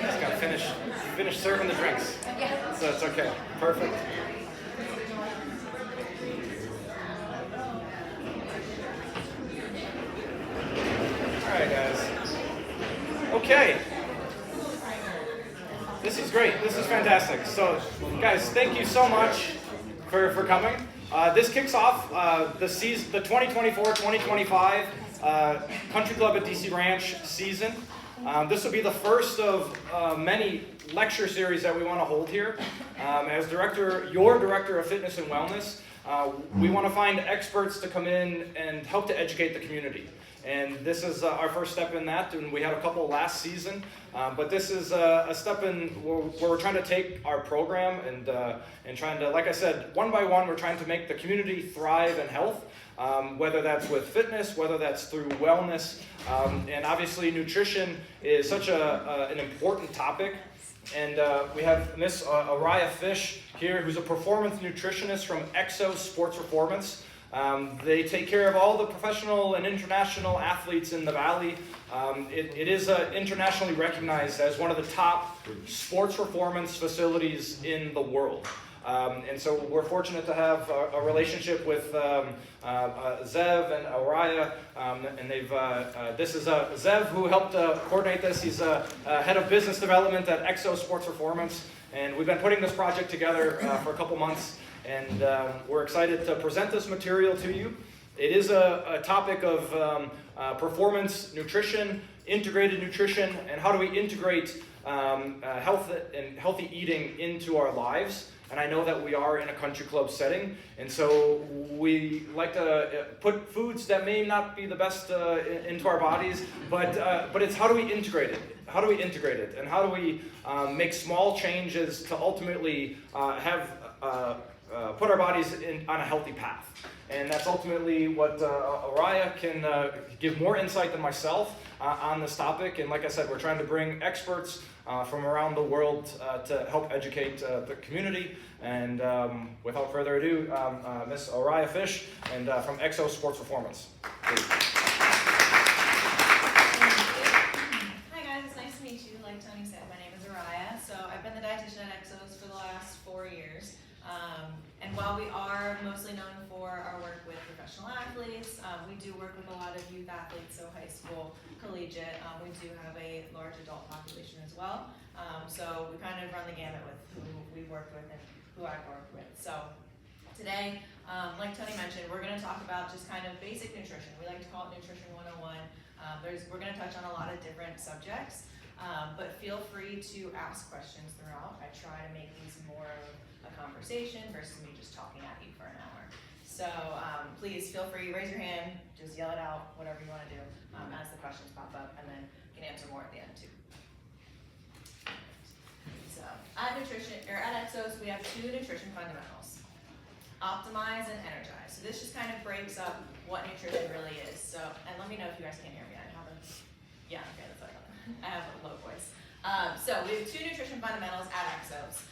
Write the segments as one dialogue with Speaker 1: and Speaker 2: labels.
Speaker 1: Just gotta finish serving the drinks.
Speaker 2: Yeah.
Speaker 1: So it's okay. Perfect. All right, guys. Okay. This is great. This is fantastic. So, guys, thank you so much for coming. This kicks off the 2024-2025 Country Club at DC Ranch season. This will be the first of many lecture series that we want to hold here. As your director of fitness and wellness, we want to find experts to come in and help to educate the community. And this is our first step in that, and we had a couple last season. But this is a step in where we're trying to take our program and trying to, like I said, one by one, we're trying to make the community thrive in health, whether that's with fitness, whether that's through wellness. And obviously nutrition is such an important topic. And we have Miss Ariah Fish here, who's a performance nutritionist from EXOS Sports Performance. They take care of all the professional and international athletes in the Valley. It is internationally recognized as one of the top sports performance facilities in the world. And so we're fortunate to have a relationship with Zev and Ariah, and this is Zev who helped coordinate this. He's head of business development at EXOS Sports Performance, and we've been putting this project together for a couple months. And we're excited to present this material to you. It is a topic of performance nutrition, integrated nutrition, and how do we integrate health and healthy eating into our lives. And I know that we are in a country club setting, and so we like to put foods that may not be the best into our bodies, but it's how do we integrate it? How do we integrate it? And how do we make small changes to ultimately put our bodies on a healthy path? And that's ultimately what Ariah can give more insight than myself on this topic. And like I said, we're trying to bring experts from around the world to help educate the community. And without further ado, Miss Ariah Fish and from EXOS Sports Performance.
Speaker 3: Hi guys, it's nice to meet you. Like Tony said, my name is Ariah. So I've been the dietitian at EXOS for the last 4 years. And while we are mostly known for our work with professional athletes, we do work with a lot of youth athletes, so high school, collegiate. We do have a large adult population as well. So we kind of run the gamut with who we work with and who I've worked with. So today, like Tony mentioned, we're going to talk about just kind of basic nutrition. We like to call it Nutrition 101. We're going to touch on a lot of different subjects, but feel free to ask questions throughout. I try to make these more of a conversation versus me just talking at you for an hour. So please feel free, raise your hand, just yell it out, whatever you want to do as the questions pop up, and then you can answer more at the end too. So at EXOS, we have 2 nutrition fundamentals: optimize and energize. So this just kind of breaks up what nutrition really is. So, and let me know if you guys can't hear me. Yeah, okay, that's what I have a low voice. So we have 2 nutrition fundamentals at EXOS.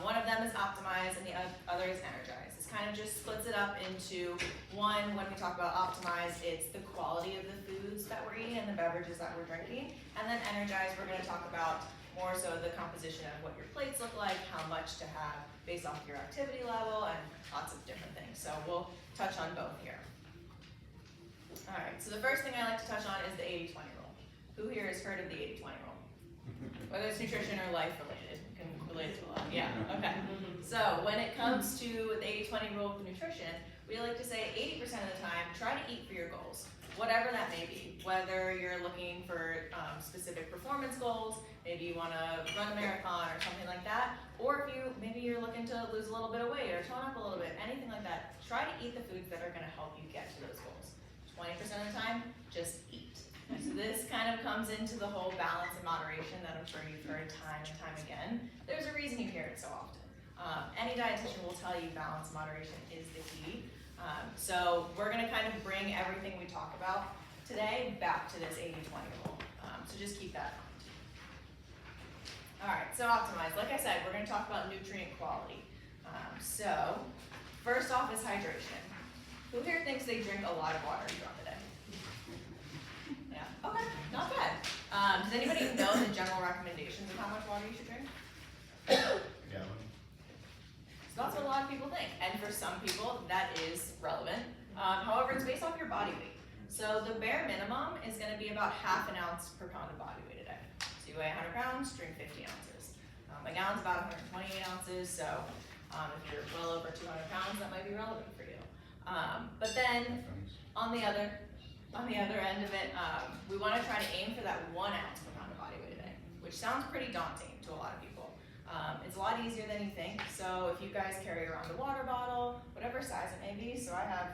Speaker 3: One of them is optimize and the other is energize. This kind of just splits it up into one. When we talk about optimize, it's the quality of the foods that we're eating and the beverages that we're drinking. And then energize, we're going to talk about more so the composition of what your plates look like, how much to have based off your activity level, and lots of different things. So we'll touch on both here. All right, so the first thing I like to touch on is the 80-20 rule. Who here has heard of the 80-20 rule? Whether it's nutrition or life related, you can relate to a lot. Yeah, okay. So when it comes to the 80-20 rule with nutrition, we like to say 80% of the time, try to eat for your goals, whatever that may be. Whether you're looking for specific performance goals, maybe you want to run a marathon or something like that, or if maybe you're looking to lose a little bit of weight or tone up a little bit, anything like that, try to eat the foods that are going to help you get to those goals. 20% of the time, just eat. So this kind of comes into the whole balance and moderation that I'm sure you've heard time and time again. There's a reason you hear it so often. Any dietitian will tell you balance and moderation is the key. So we're going to kind of bring everything we talk about today back to this 80-20 rule. So just keep that in mind. All right, so optimize. Like I said, we're going to talk about nutrient quality. So first off is hydration. Who here thinks they drink a lot of water throughout the day? Yeah, okay, not bad. Does anybody know the general recommendations of how much water you should drink?
Speaker 2: Gallon.
Speaker 3: So that's what a lot of people think, and for some people that is relevant. However, it's based off your body weight. So the bare minimum is going to be about ½ ounce per pound of body weight a day. So you weigh 100 pounds, drink 50 ounces. A gallon's about 128 ounces, so if you're well over 200 pounds, that might be relevant for you. But then on the other end of it, we want to try to aim for that 1 ounce per pound of body weight a day, which sounds pretty daunting to a lot of people. It's a lot easier than you think. So if you guys carry around a water bottle, whatever size it may be, so I have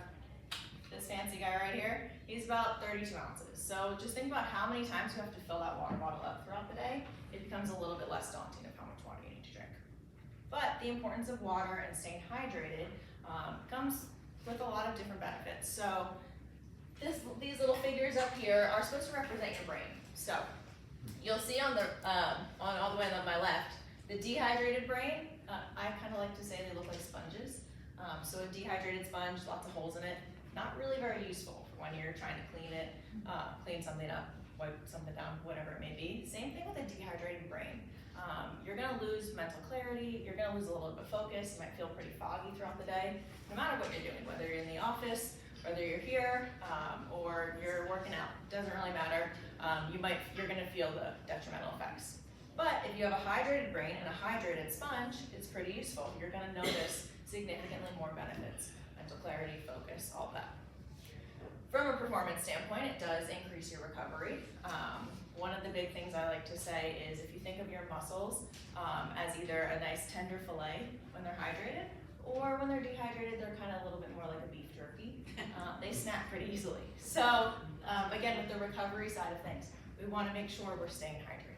Speaker 3: this fancy guy right here, he's about 32 ounces. So just think about how many times you have to fill that water bottle up throughout the day. It becomes a little bit less daunting of how much water you need to drink. But the importance of water and staying hydrated comes with a lot of different benefits. So these little figures up here are supposed to represent your brain. So you'll see on all the way on my left, the dehydrated brain, I kind of like to say they look like sponges. So a dehydrated sponge, lots of holes in it, not really very useful for when you're trying to clean it, clean something up, wipe something down, whatever it may be. Same thing with a dehydrated brain. You're gonna lose mental clarity, you're gonna lose a little bit of focus, you might feel pretty foggy throughout the day, no matter what you're doing, whether you're in the office, whether you're here, or you're working out, doesn't really matter. You're gonna feel the detrimental effects. But if you have a hydrated brain and a hydrated sponge, it's pretty useful. You're gonna notice significantly more benefits. Mental clarity, focus, all that. From a performance standpoint, it does increase your recovery. One of the big things I like to say is if you think of your muscles as either a nice tender fillet when they're hydrated, or when they're dehydrated, they're kind of a little bit more like a beef jerky. They snap pretty easily. So again, with the recovery side of things, we want to make sure we're staying hydrated.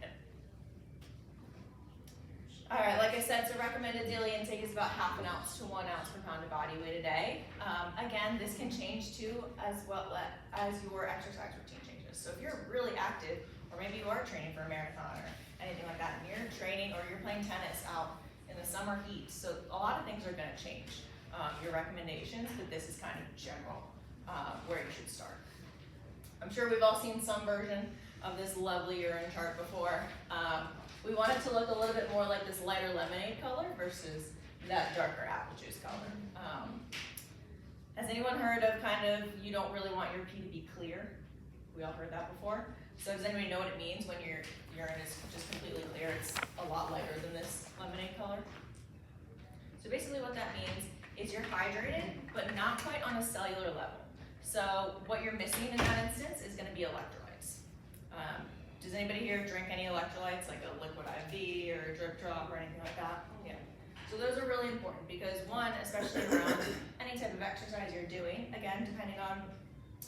Speaker 3: All right, like I said, so recommended daily intake is about ½ ounce to 1 ounce per pound of body weight a day. Again, this can change too as well as your exercise routine changes. So if you're really active, or maybe you are training for a marathon or anything like that, and you're training or you're playing tennis out in the summer heat, so a lot of things are going to change your recommendations, but this is kind of general where you should start. I'm sure we've all seen some version of this lovely urine chart before. We want it to look a little bit more like this lighter lemonade color versus that darker apple juice color. Has anyone heard of you don't really want your pee to be clear? We all heard that before. So does anybody know what it means when your urine is just completely clear? It's a lot lighter than this lemonade color. So basically what that means is you're hydrated, but not quite on a cellular level. So what you're missing in that instance is gonna be electrolytes. Does anybody here drink any electrolytes, like a liquid IV or a drip drop or anything like that? Yeah. So those are really important because one, especially around any type of exercise you're doing, again, depending on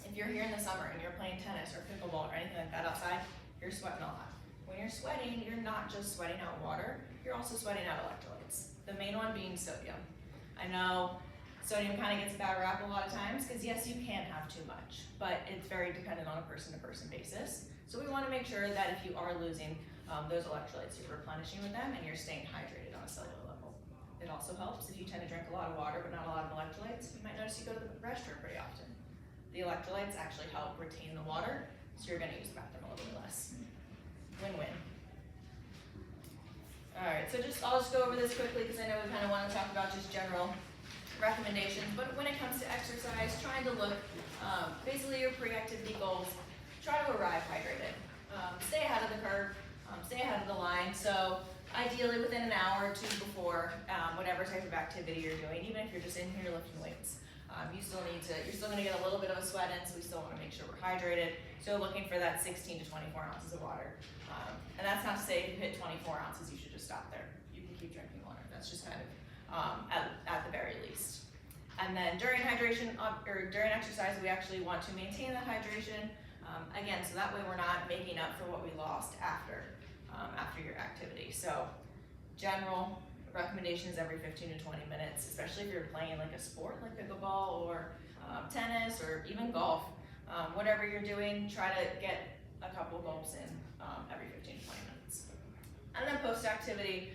Speaker 3: if you're here in the summer and you're playing tennis or pickleball or anything like that outside, you're sweating a lot. When you're sweating, you're not just sweating out water, you're also sweating out electrolytes. The main one being sodium. I know sodium kind of gets a bad rap a lot of times because yes, you can have too much, but it's very dependent on a person-to-person basis. So we want to make sure that if you are losing those electrolytes, you're replenishing with them and you're staying hydrated on a cellular level. It also helps if you tend to drink a lot of water but not a lot of electrolytes. You might notice you go to the restroom pretty often. The electrolytes actually help retain the water, so you're going to use the bathroom a little bit less. Win-win. All right, so I'll just go over this quickly because I know we kind of want to talk about just general recommendations. But when it comes to exercise, trying to look, basically your pre-activity goals, try to arrive hydrated. Stay ahead of the curve, stay ahead of the line. So ideally within an hour or two before whatever type of activity you're doing, even if you're just in here lifting weights. You're still gonna get a little bit of a sweat in, so we still wanna make sure we're hydrated. So looking for that 16 to 24 ounces of water. And that's not to say if you hit 24 ounces, you should just stop there. You can keep drinking water. That's just kind of at the very least. And then during hydration, or during exercise, we actually want to maintain that hydration. Again, so that way we're not making up for what we lost after your activity. So general recommendations every 15 to 20 minutes, especially if you're playing like a sport like pickleball or tennis or even golf. Whatever you're doing, try to get a couple gulps in every 15 to 20 minutes. And then post-activity,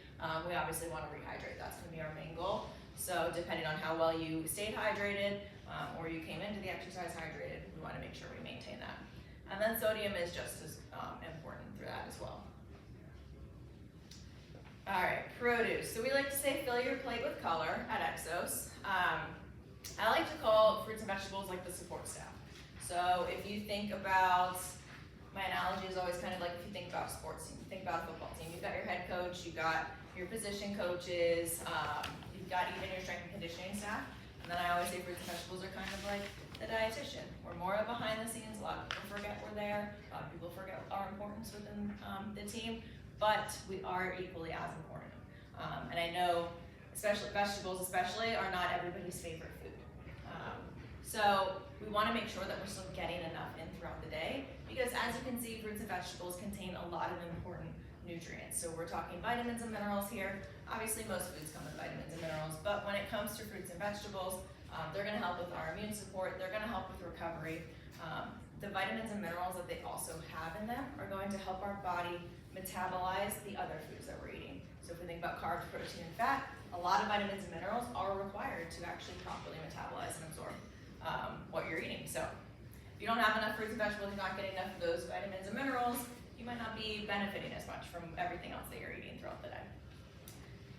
Speaker 3: we obviously want to rehydrate. That's going to be our main goal. So depending on how well you stayed hydrated or you came into the exercise hydrated, we want to make sure we maintain that. And then sodium is just as important through that as well. All right, produce. So we like to say fill your plate with color at EXOS. I like to call fruits and vegetables like the support staff. So if you think about, my analogy is always kind of like if you think about a sports team, you think about a football team, you've got your head coach, you've got your position coaches, you've got even your strength and conditioning staff. And then I always say fruits and vegetables are kind of like the dietitian. We're more behind the scenes. A lot of people forget we're there. A lot of people forget our importance within the team, but we are equally as important. And I know, especially vegetables, are not everybody's favorite food. So we want to make sure that we're still getting enough in throughout the day, because as you can see, fruits and vegetables contain a lot of important nutrients. So we're talking vitamins and minerals here. Obviously, most foods come with vitamins and minerals, but when it comes to fruits and vegetables, they're going to help with our immune support. They're going to help with recovery. The vitamins and minerals that they also have in them are going to help our body metabolize the other foods that we're eating. So if we think about carbs, protein, and fat, a lot of vitamins and minerals are required to actually properly metabolize and absorb what you're eating. So if you don't have enough fruits and vegetables, you're not getting enough of those vitamins and minerals, you might not be benefiting as much from everything else that you're eating throughout the day.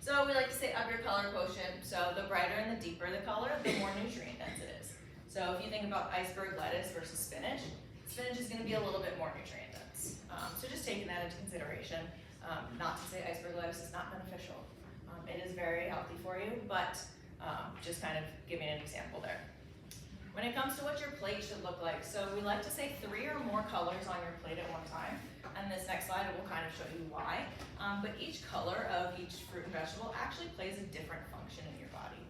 Speaker 3: So we like to say up your color quotient. So the brighter and the deeper the color, the more nutrient dense it is. So if you think about iceberg lettuce versus spinach, spinach is going to be a little bit more nutrient dense. So just taking that into consideration. Not to say iceberg lettuce is not beneficial. It is very healthy for you, but just kind of giving an example there. When it comes to what your plate should look like, so we like to say 3 or more colors on your plate at one time. And this next slide will kind of show you why. But each color of each fruit and vegetable actually plays a different function in your body.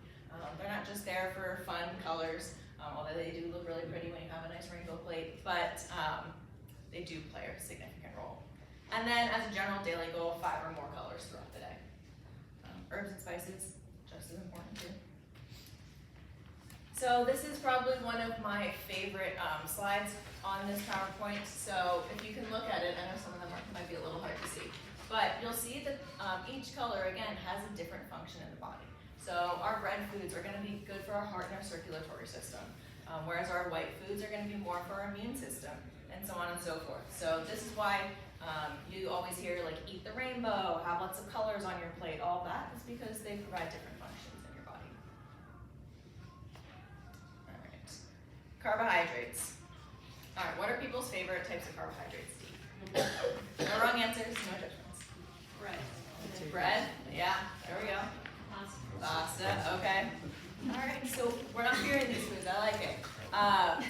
Speaker 3: They're not just there for fun colors, although they do look really pretty when you have a nice rainbow plate, but they do play a significant role. And then as a general daily goal, 5 or more colors throughout the day. Herbs and spices, just as important too. So this is probably one of my favorite slides on this PowerPoint. So if you can look at it, I know some of them might be a little hard to see, but you'll see that each color, again, has a different function in the body. So our red foods are going to be good for our heart and our circulatory system, whereas our white foods are going to be more for our immune system, and so on and so forth. So this is why you always hear like eat the rainbow, have lots of colors on your plate. All that is because they provide different functions in your body. All right, carbohydrates. All right, what are people's favorite types of carbohydrates to eat? No wrong answers, no judgments.
Speaker 4: Bread.
Speaker 3: Bread, yeah, there we go. Pasta, okay. All right, so we're not fearing these foods, I like it.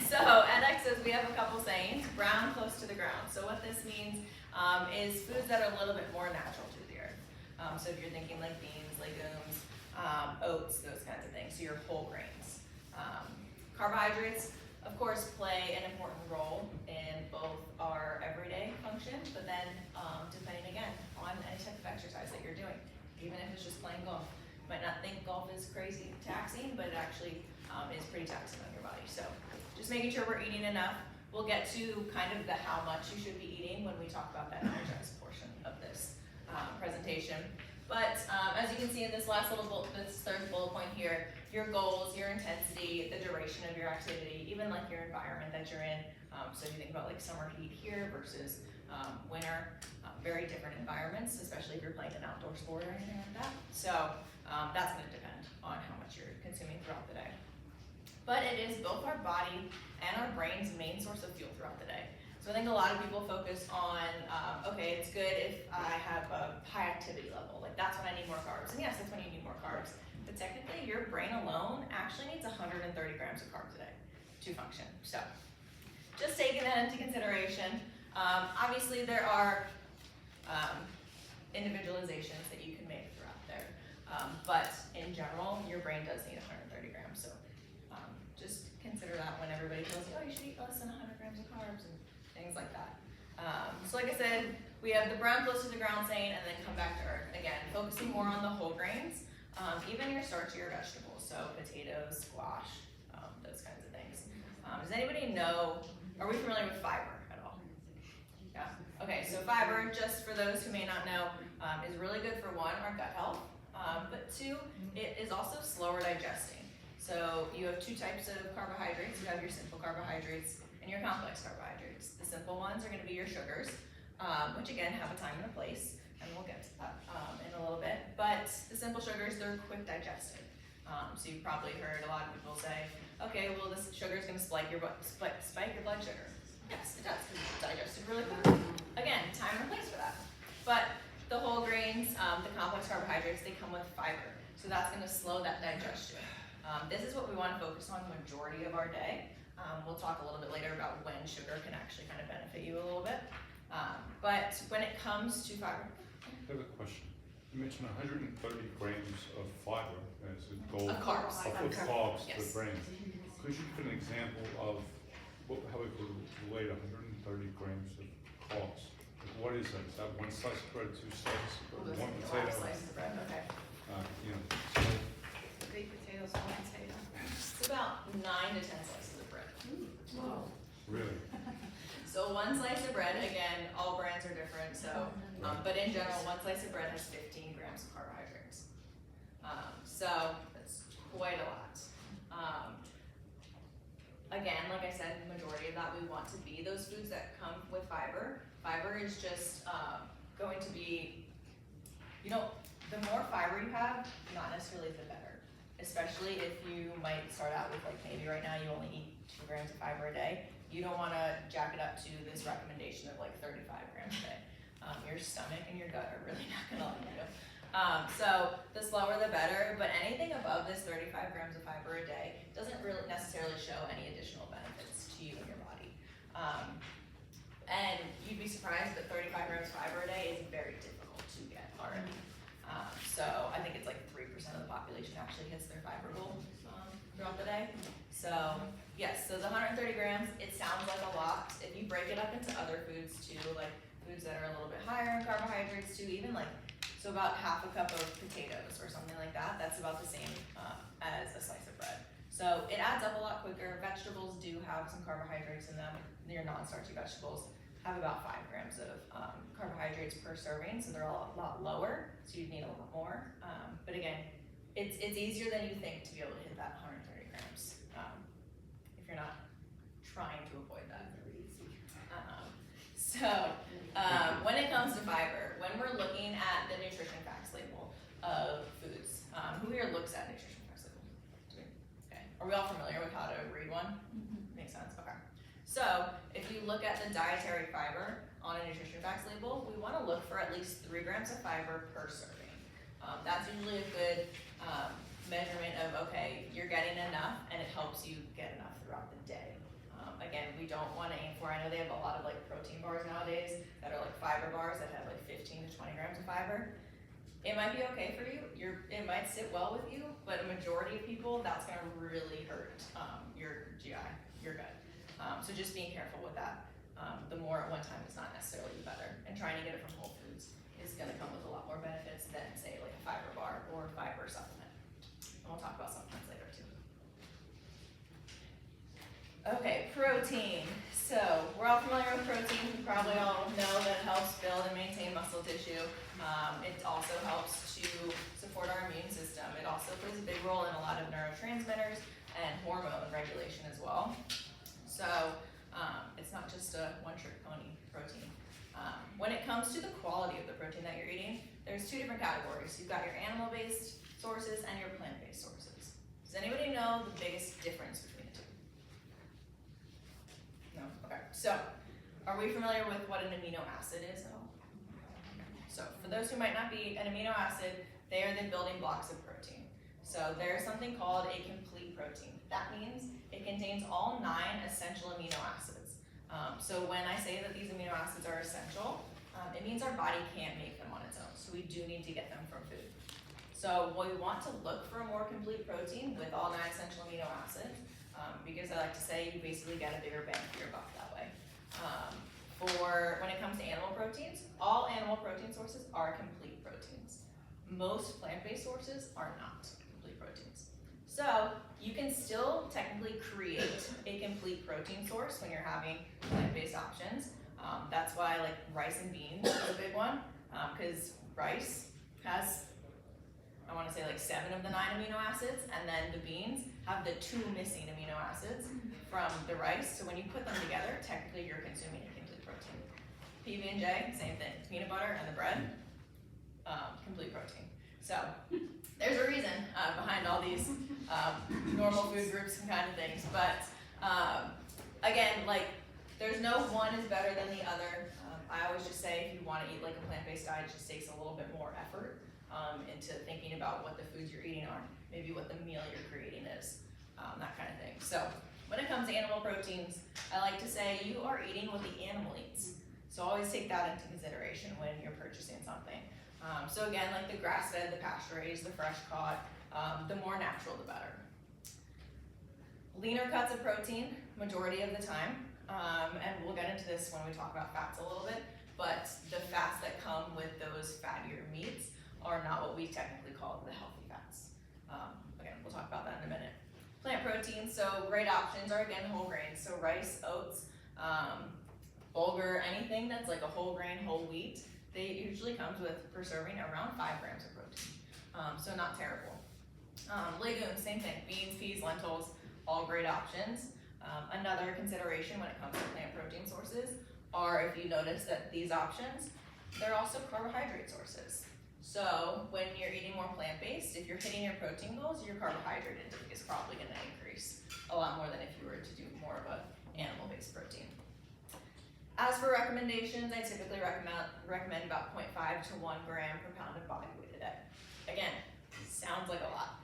Speaker 3: So at EXOS we have a couple sayings, brown close to the ground. So what this means is foods that are a little bit more natural to the earth. So if you're thinking like beans, legumes, oats, those kinds of things, so your whole grains. Carbohydrates, of course, play an important role in both our everyday function, but then depending again on any type of exercise that you're doing, even if it's just playing golf. You might not think golf is crazy taxing, but it actually is pretty taxing on your body. So just making sure we're eating enough. We'll get to kind of the how much you should be eating when we talk about that energized portion of this presentation. But as you can see in this last little bullet, this third bullet point here, your goals, your intensity, the duration of your activity, even like your environment that you're in. So if you think about like summer heat here versus winter, very different environments, especially if you're playing an outdoor sport or anything like that. So that's going to depend on how much you're consuming throughout the day. But it is both our body and our brain's main source of fuel throughout the day. So I think a lot of people focus on, okay, it's good if I have a high activity level, like that's when I need more carbs. And yes, that's when you need more carbs. But technically your brain alone actually needs 130 grams of carbs a day to function. So just taking that into consideration. Obviously there are individualizations that you can make throughout there. But in general, your brain does need 130 grams. So just consider that when everybody tells you, oh, you should eat less than 100 grams of carbs and things like that. So like I said, we have the brown close to the ground saying, and then come back to earth. Again, focusing more on the whole grains, even your starchier vegetables, so potatoes, squash, those kinds of things. Does anybody know, are we familiar with fiber at all? Yeah, okay, so fiber, just for those who may not know, is really good for one, our gut health, but two, it is also slower digesting. So you have two types of carbohydrates. You have your simple carbohydrates and your complex carbohydrates. The simple ones are gonna be your sugars, which again have a time and a place, and we'll get to that in a little bit. But the simple sugars, they're quick digested. So you've probably heard a lot of people say, okay, well this sugar is gonna spike your blood sugar. Yes, it does, because it's digested really quickly. Again, time and place for that. But the whole grains, the complex carbohydrates, they come with fiber. So that's gonna slow that digestion. This is what we wanna focus on the majority of our day. We'll talk a little bit later about when sugar can actually kind of benefit you a little bit. But when it comes to fiber.
Speaker 2: I have a question. You mentioned 130 grams of fiber as a goal
Speaker 3: Of carbs.
Speaker 2: of carbs
Speaker 3: Yes.
Speaker 2: for the brain. Could you give an example of how we could relate 130 grams of carbs? Like what is that? Is that one slice of bread, two slices, or one potato?
Speaker 3: Slices of bread, okay.
Speaker 2: You know, so
Speaker 4: Baked potatoes, one potato.
Speaker 3: It's about 9 to 10 slices of bread.
Speaker 4: Whoa.
Speaker 2: really,
Speaker 3: So one slice of bread, again, all brands are different, so, but in general, one slice of bread has 15 grams of carbohydrates. So that's quite a lot. Again, like I said, the majority of that we want to be those foods that come with fiber. Fiber is just going to be, you know, the more fiber you have, not necessarily the better. Especially if you might start out with like maybe right now you only eat 2 grams of fiber a day. You don't want to jack it up to this recommendation of like 35 grams a day. Your stomach and your gut are really not going to like you. So the slower the better, but anything above this 35 grams of fiber a day doesn't really necessarily show any additional benefits to you and your body. And you'd be surprised that 35 grams of fiber a day is very difficult to get already. So I think it's like 3% of the population actually hits their fiber goal throughout the day. So yes, so the 130 grams, it sounds like a lot. If you break it up into other foods too, like foods that are a little bit higher in carbohydrates too, even like, so about half a cup of potatoes or something like that, that's about the same as a slice of bread. So it adds up a lot quicker. Vegetables do have some carbohydrates in them. Your non-starchy vegetables have about 5 grams of carbohydrates per serving, so they're a lot lower, so you'd need a lot more. But again, it's easier than you think to be able to hit that 130 grams if you're not trying to avoid that. When it comes to fiber, when we're looking at the nutrition facts label of foods, who here looks at nutrition facts label? Okay, are we all familiar with how to read one? Makes sense, okay. So if you look at the dietary fiber on a nutrition facts label, we want to look for at least 3 grams of fiber per serving. That's usually a good measurement of, okay, you're getting enough and it helps you get enough throughout the day. Again, we don't want to aim for, I know they have a lot of like protein bars nowadays that are like fiber bars that have like 15 to 20 grams of fiber. It might be okay for you, it might sit well with you, but a majority of people, that's going to really hurt your GI, your gut. So just being careful with that. The more at one time is not necessarily better, and trying to get it from whole foods is going to come with a lot more benefits than say like a fiber bar or a fiber supplement. And we'll talk about supplements later too. Okay, protein. So we're all familiar with protein. We probably all know that it helps build and maintain muscle tissue. It also helps to support our immune system. It also plays a big role in a lot of neurotransmitters and hormone regulation as well. So it's not just a one-trick pony, protein. When it comes to the quality of the protein that you're eating, there's 2 different categories. You've got your animal-based sources and your plant-based sources. Does anybody know the biggest difference between the 2? No? Okay. So, are we familiar with what an amino acid is at all? So, for those who might not be, an amino acid, they are the building blocks of protein. So, there's something called a complete protein. That means it contains all 9 essential amino acids. So, when I say that these amino acids are essential, it means our body can't make them on its own. So, we do need to get them from food. So, we want to look for a more complete protein with all 9 essential amino acids. Because I like to say you basically get a bigger bang for your buck that way. For when it comes to animal proteins, all animal protein sources are complete proteins. Most plant-based sources are not complete proteins. So you can still technically create a complete protein source when you're having plant-based options. That's why like rice and beans is a big one, because rice has, I want to say like 7 of the 9 amino acids, and then the beans have the 2 missing amino acids from the rice, so when you put them together, technically you're consuming a complete protein. PB&J, same thing, peanut butter and the bread, complete protein. So, there's a reason behind all these normal food groups and kind of things, but again, like, there's no one is better than the other. I always just say if you want to eat like a plant-based diet, it just takes a little bit more effort into thinking about what the foods you're eating are, maybe what the meal you're creating is, that kind of thing. So when it comes to animal proteins, I like to say you are eating what the animal eats. So always take that into consideration when you're purchasing something. So again, like the grass-fed, the pasture-raised, the fresh caught, the more natural, the better. Leaner cuts of protein, majority of the time, and we'll get into this when we talk about fats a little bit, but the fats that come with those fattier meats are not what we technically call the healthy fats. Again, we'll talk about that in a minute. Plant proteins, so great options are again whole grains, so rice, oats, bulgur, anything that's like a whole grain, whole wheat, they usually comes with per serving around 5 grams of protein, so not terrible. Legumes, same thing, beans, peas, lentils, all great options. Another consideration when it comes to plant protein sources are, if you notice that these options, they're also carbohydrate sources. So when you're eating more plant-based, if you're hitting your protein goals, your carbohydrate intake is probably going to increase a lot more than if you were to do more of an animal-based protein. As for recommendations, I typically recommend about 0.5 to 1 gram per pound of body weight a day. Again, sounds like a lot,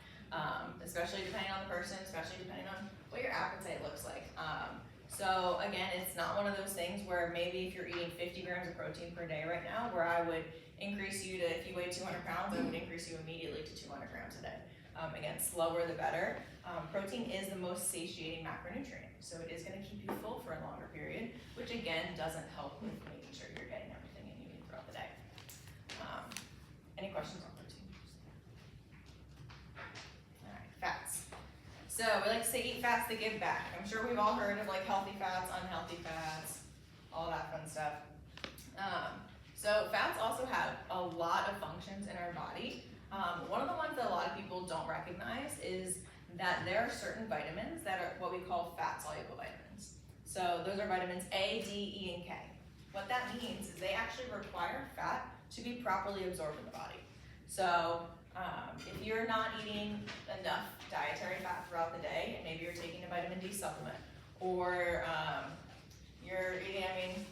Speaker 3: especially depending on the person, especially depending on what your appetite looks like. So again, it's not one of those things where maybe if you're eating 50 grams of protein per day right now, where I would increase you to, if you weigh 200 pounds, I would increase you immediately to 200 grams a day. Again, slower the better. Protein is the most satiating macronutrient, so it is going to keep you full for a longer period, which again doesn't help with making sure you're getting everything you need throughout the day. Any questions on protein? All right, fats. So we like to say eat fats to give back. I'm sure we've all heard of like healthy fats, unhealthy fats, all that fun stuff. So fats also have a lot of functions in our body. One of the ones that a lot of people don't recognize is that there are certain vitamins that are what we call fat-soluble vitamins. So those are vitamins A, D, E, and K. What that means is they actually require fat to be properly absorbed in the body. So if you're not eating enough dietary fat throughout the day, and maybe you're taking a vitamin D supplement, or you're eating,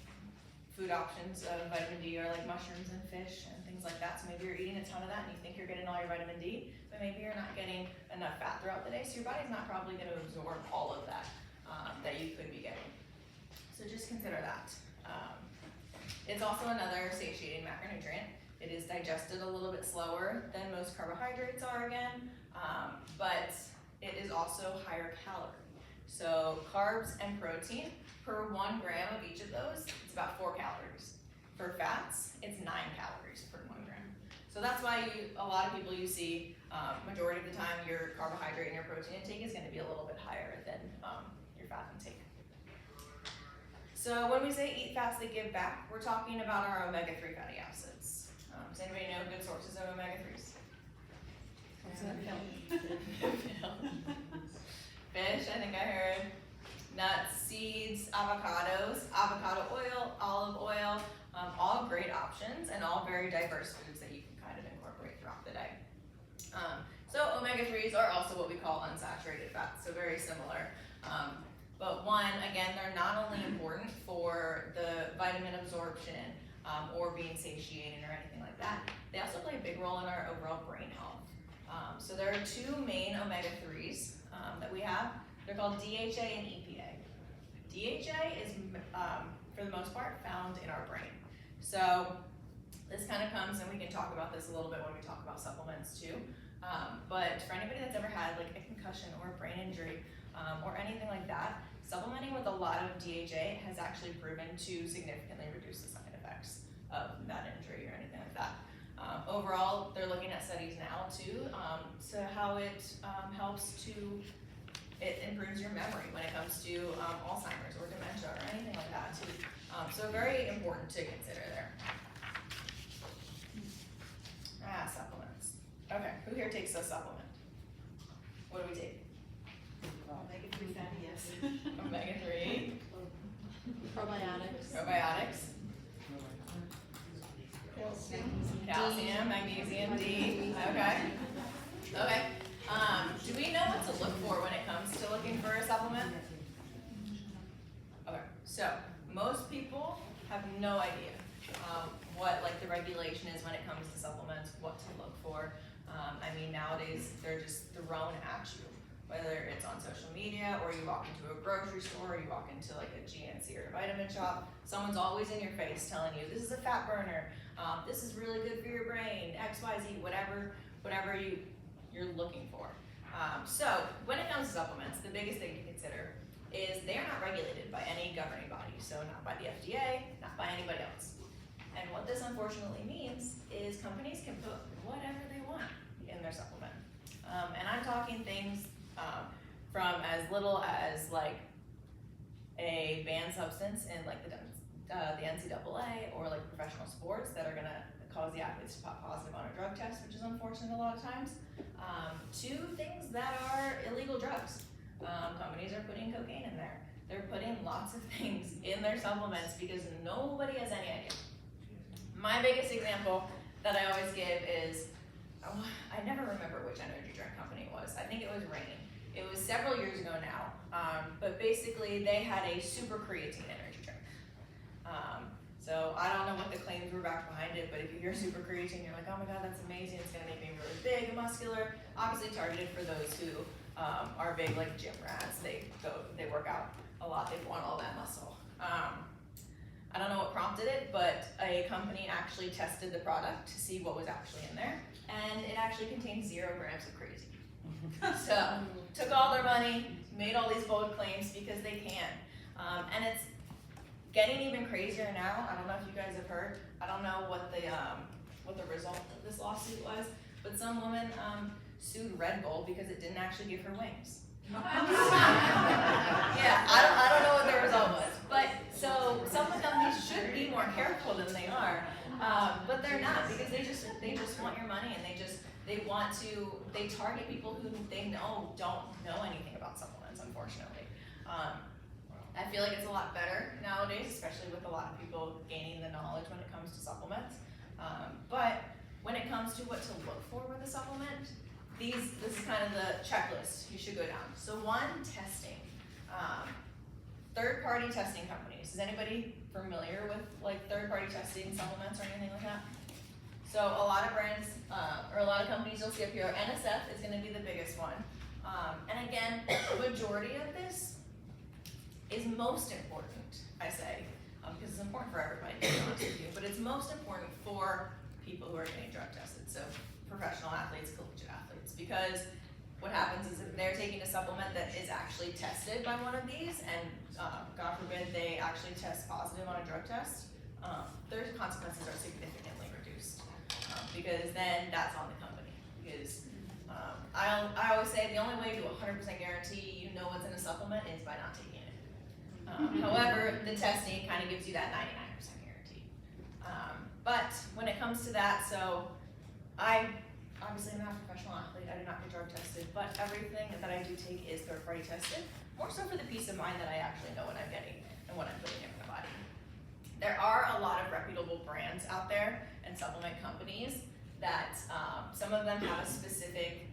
Speaker 3: food options of vitamin D are like mushrooms and fish and things like that. So maybe you're eating a ton of that and you think you're getting all your vitamin D, but maybe you're not getting enough fat throughout the day, so your body's not probably going to absorb all of that that you could be getting. So just consider that. It's also another satiating macronutrient. It is digested a little bit slower than most carbohydrates are again, but it is also higher calorie. So carbs and protein, per 1 gram of each of those, it's about 4 calories. For fats, it's 9 calories per 1 gram. So that's why a lot of people you see, majority of the time, your carbohydrate and your protein intake is going to be a little bit higher than your fat intake. So when we say eat fats that give back, we're talking about our omega-3 fatty acids. Does anybody know good sources of omega-3s? Fish, I think I heard. Nuts, seeds, avocados, avocado oil, olive oil, all great options and all very diverse foods that you can kind of incorporate throughout the day. So omega-3s are also what we call unsaturated fats, so very similar. But one, again, they're not only important for the vitamin absorption or being satiated or anything like that, they also play a big role in our overall brain health. So there are 2 main omega-3s that we have. They're called DHA and EPA. DHA is, for the most part, found in our brain. So this kind of comes, and we can talk about this a little bit when we talk about supplements too. But for anybody that's ever had like a concussion or a brain injury or anything like that, supplementing with a lot of DHA has actually proven to significantly reduce the side effects of that injury or anything like that. Overall, they're looking at studies now too, to how it helps to, it improves your memory when it comes to Alzheimer's or dementia or anything like that too. So very important to consider there. Supplements. Okay, who here takes a supplement? What do we take?
Speaker 4: Omega-3 fatty acids.
Speaker 3: Omega-3,
Speaker 5: Probiotics.
Speaker 3: probiotics, calcium, magnesium, D. Okay. Okay. Do we know what to look for when it comes to looking for a supplement? Okay. So most people have no idea what like the regulation is when it comes to supplements, what to look for. I mean, nowadays they're just thrown at you, whether it's on social media or you walk into a grocery store or you walk into like a GNC or a vitamin shop. Someone's always in your face telling you this is a fat burner, this is really good for your brain, X, Y, Z, whatever you're looking for. So when it comes to supplements, the biggest thing to consider is they are not regulated by any governing body, so not by the FDA, not by anybody else. And what this unfortunately means is companies can put whatever they want in their supplement. And I'm talking things from as little as like a banned substance in like the NCAA or like professional sports that are gonna cause the athletes to pop positive on a drug test, which is unfortunate a lot of times, to things that are illegal drugs. Companies are putting cocaine in there. They're putting lots of things in their supplements because nobody has any idea. My biggest example that I always give is, I never remember which energy drink company it was. I think it was Rain. It was several years ago now, but basically they had a super creatine energy drink. So I don't know what the claims were back behind it, but if you hear super creatine, you're like, oh my god, that's amazing, it's gonna make me really big and muscular. Obviously targeted for those who are big like gym rats. They work out a lot, they want all that muscle. I don't know what prompted it, but a company actually tested the product to see what was actually in there, and it actually contained 0 grams of creatine. So, took all their money, made all these bold claims because they can. And it's getting even crazier now. I don't know if you guys have heard. I don't know what the result of this lawsuit was, but some woman sued Red Bull because it didn't actually give her wings. Yeah, I don't know what the result was, but so some of the companies should be more careful than they are, but they're not because they just want your money and they target people who they know don't know anything about supplements, unfortunately. I feel like it's a lot better nowadays, especially with a lot of people gaining the knowledge when it comes to supplements. But when it comes to what to look for with a supplement, this is kind of the checklist you should go down. So 1, testing. Third-party testing companies. Is anybody familiar with like third-party testing supplements or anything like that? So a lot of brands, or a lot of companies you'll see up here, NSF is gonna be the biggest one. And again, the majority of this is most important, I say, because it's important for everybody, to be honest with you, but it's most important for people who are getting drug tested. So professional athletes, collegiate athletes, because what happens is if they're taking a supplement that is actually tested by one of these, and God forbid they actually test positive on a drug test, their consequences are significantly reduced, because then that's on the company. Because I always say the only way to 100% guarantee you know what's in a supplement is by not taking it. However, the testing kind of gives you that 99% guarantee. But when it comes to that, so obviously I'm not a professional athlete, I do not get drug tested, but everything that I do take is third-party tested, more so for the peace of mind that I actually know what I'm getting and what I'm putting in my body. There are a lot of reputable brands out there and supplement companies that some of them have a specific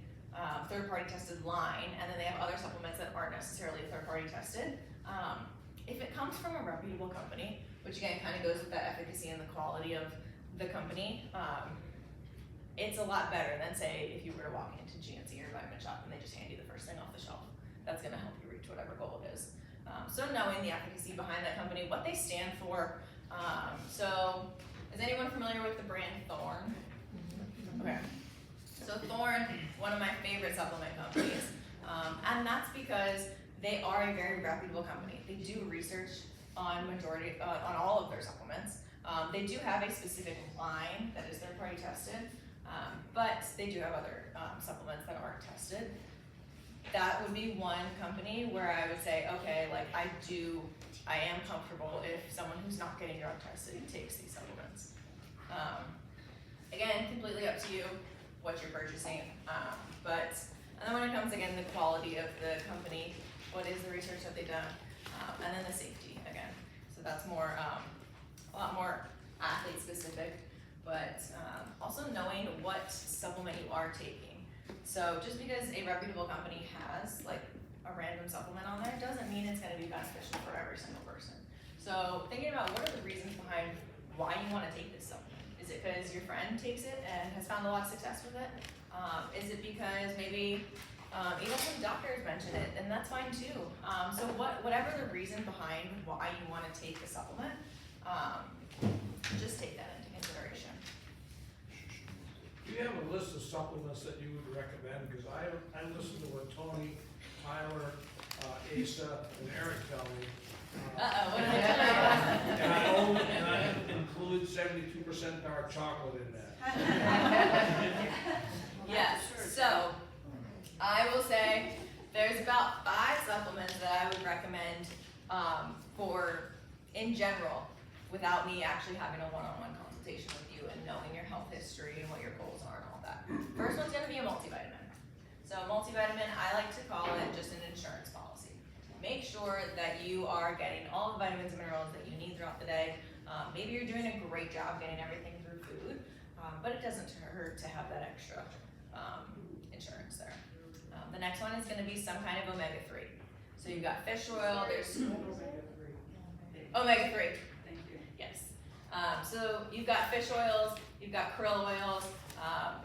Speaker 3: third-party tested line, and then they have other supplements that aren't necessarily third-party tested. If it comes from a reputable company, which again kind of goes with that efficacy and the quality of the company, it's a lot better than say if you were to walk into GNC or vitamin shop and they just hand you the first thing off the shelf. That's gonna help you reach whatever goal it is. So knowing the efficacy behind that company, what they stand for. So is anyone familiar with the brand Thorne? Okay. So Thorne, one of my favorite supplement companies, and that's because they are a very reputable company. They do research on on all of their supplements. They do have a specific line that is third-party tested, but they do have other supplements that aren't tested. That would be one company where I would say, okay, like I am comfortable if someone who's not getting drug tested takes these supplements. Again, completely up to you what you're purchasing, and then when it comes again the quality of the company, what is the research that they've done, and then the safety again. So that's more, a lot more athlete specific, but also knowing what supplement you are taking. So just because a reputable company has like a random supplement on there doesn't mean it's going to be beneficial for every single person. So thinking about what are the reasons behind why you want to take this supplement. Is it because your friend takes it and has found a lot of success with it? Is it because maybe even some doctors mention it, and that's fine too. So whatever the reason behind why you want to take the supplement, just take that into consideration.
Speaker 6: Do you have a list of supplements that you would recommend? Because I listened to what Tony, Tyler, Asa, and Eric tell me.
Speaker 3: Uh-oh, what did I tell you?
Speaker 6: And I include 72% dark chocolate in that.
Speaker 3: Yes, so I will say there's about 5 supplements that I would recommend for, in general, without me actually having a one-on-one consultation with you and knowing your health history and what your goals are and all that. First one's gonna be a multivitamin. So multivitamin, I like to call it just an insurance policy. Make sure that you are getting all the vitamins and minerals that you need throughout the day. Maybe you're doing a great job getting everything through food, but it doesn't hurt to have that extra insurance there. The next one is going to be some kind of omega-3. So you've got fish oil, there's omega-3.
Speaker 4: Thank you.
Speaker 3: Yes. So you've got fish oils, you've got krill oils.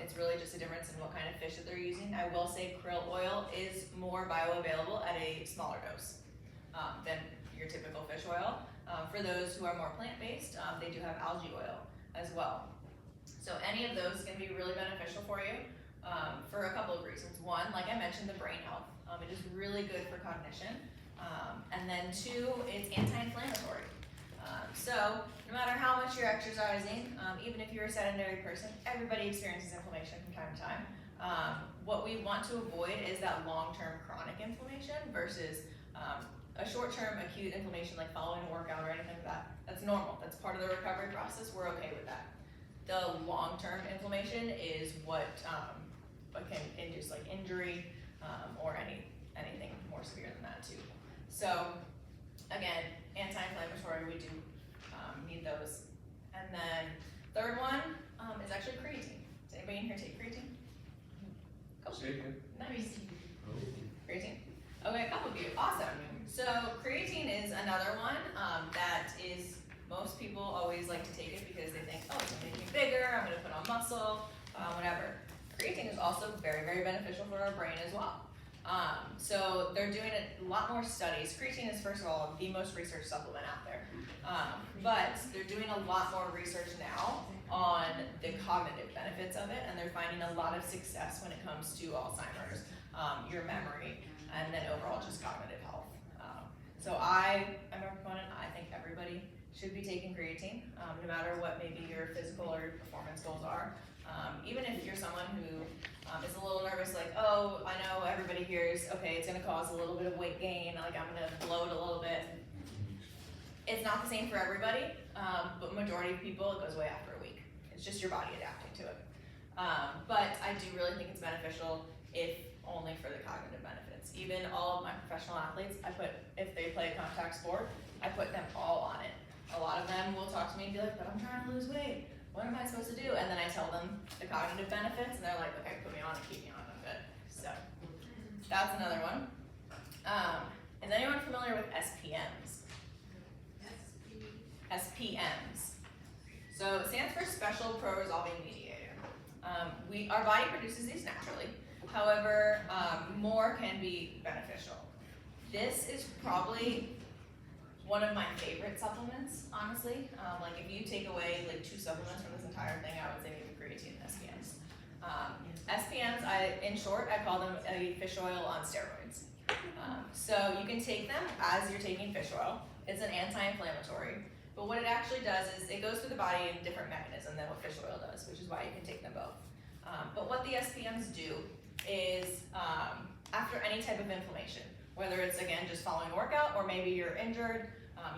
Speaker 3: It's really just a difference in what kind of fish that they're using. I will say krill oil is more bioavailable at a smaller dose than your typical fish oil. For those who are more plant-based, they do have algae oil as well. So any of those can be really beneficial for you for a couple of reasons. One, like I mentioned, the brain health. It is really good for cognition. And then 2, it's anti-inflammatory. So no matter how much you're exercising, even if you're a sedentary person, everybody experiences inflammation from time to time. What we want to avoid is that long-term chronic inflammation versus a short-term acute inflammation like following a workout or anything like that. That's normal. That's part of the recovery process. We're okay with that. The long-term inflammation is what can induce like injury or anything more severe than that too. So again, anti-inflammatory, we do need those. And then third one is actually creatine. Does anybody in here take creatine? Cool.
Speaker 2: Say again?
Speaker 3: Nice. Creatine. Okay, a couple of you. Awesome. So creatine is another one that is, most people always like to take it because they think, oh, it's gonna make me bigger, I'm gonna put on muscle, whatever. Creatine is also very, very beneficial for our brain as well. So they're doing a lot more studies. Creatine is, first of all, the most researched supplement out there. But they're doing a lot more research now on the cognitive benefits of it, and they're finding a lot of success when it comes to Alzheimer's, your memory, and then overall just cognitive health. So I am a proponent. I think everybody should be taking creatine, no matter what maybe your physical or your performance goals are. Even if you're someone who is a little nervous, like, oh, I know everybody hears, okay, it's gonna cause a little bit of weight gain, like I'm gonna bloat a little bit. It's not the same for everybody, but majority of people, it goes away after a week. It's just your body adapting to it. But I do really think it's beneficial if only for the cognitive benefits. Even all of my professional athletes, if they play a contact sport, I put them all on it. A lot of them will talk to me and be like, but I'm trying to lose weight. What am I supposed to do? And then I tell them the cognitive benefits, and they're like, okay, put me on and keep me on, I'm good. So that's another one. Is anyone familiar with SPMs? SPMs. So it stands for Special Pro-Resolving Mediator. Our body produces these naturally. However, more can be beneficial. This is probably one of my favorite supplements, honestly. Like if you take away like 2 supplements from this entire thing, I would say maybe creatine and SPMs. SPMs, in short, I call them a fish oil on steroids. So you can take them as you're taking fish oil. It's an anti-inflammatory. But what it actually does is it goes through the body in a different mechanism than what fish oil does, which is why you can take them both. But what the SPMs do is after any type of inflammation, whether it's again just following a workout or maybe you're injured,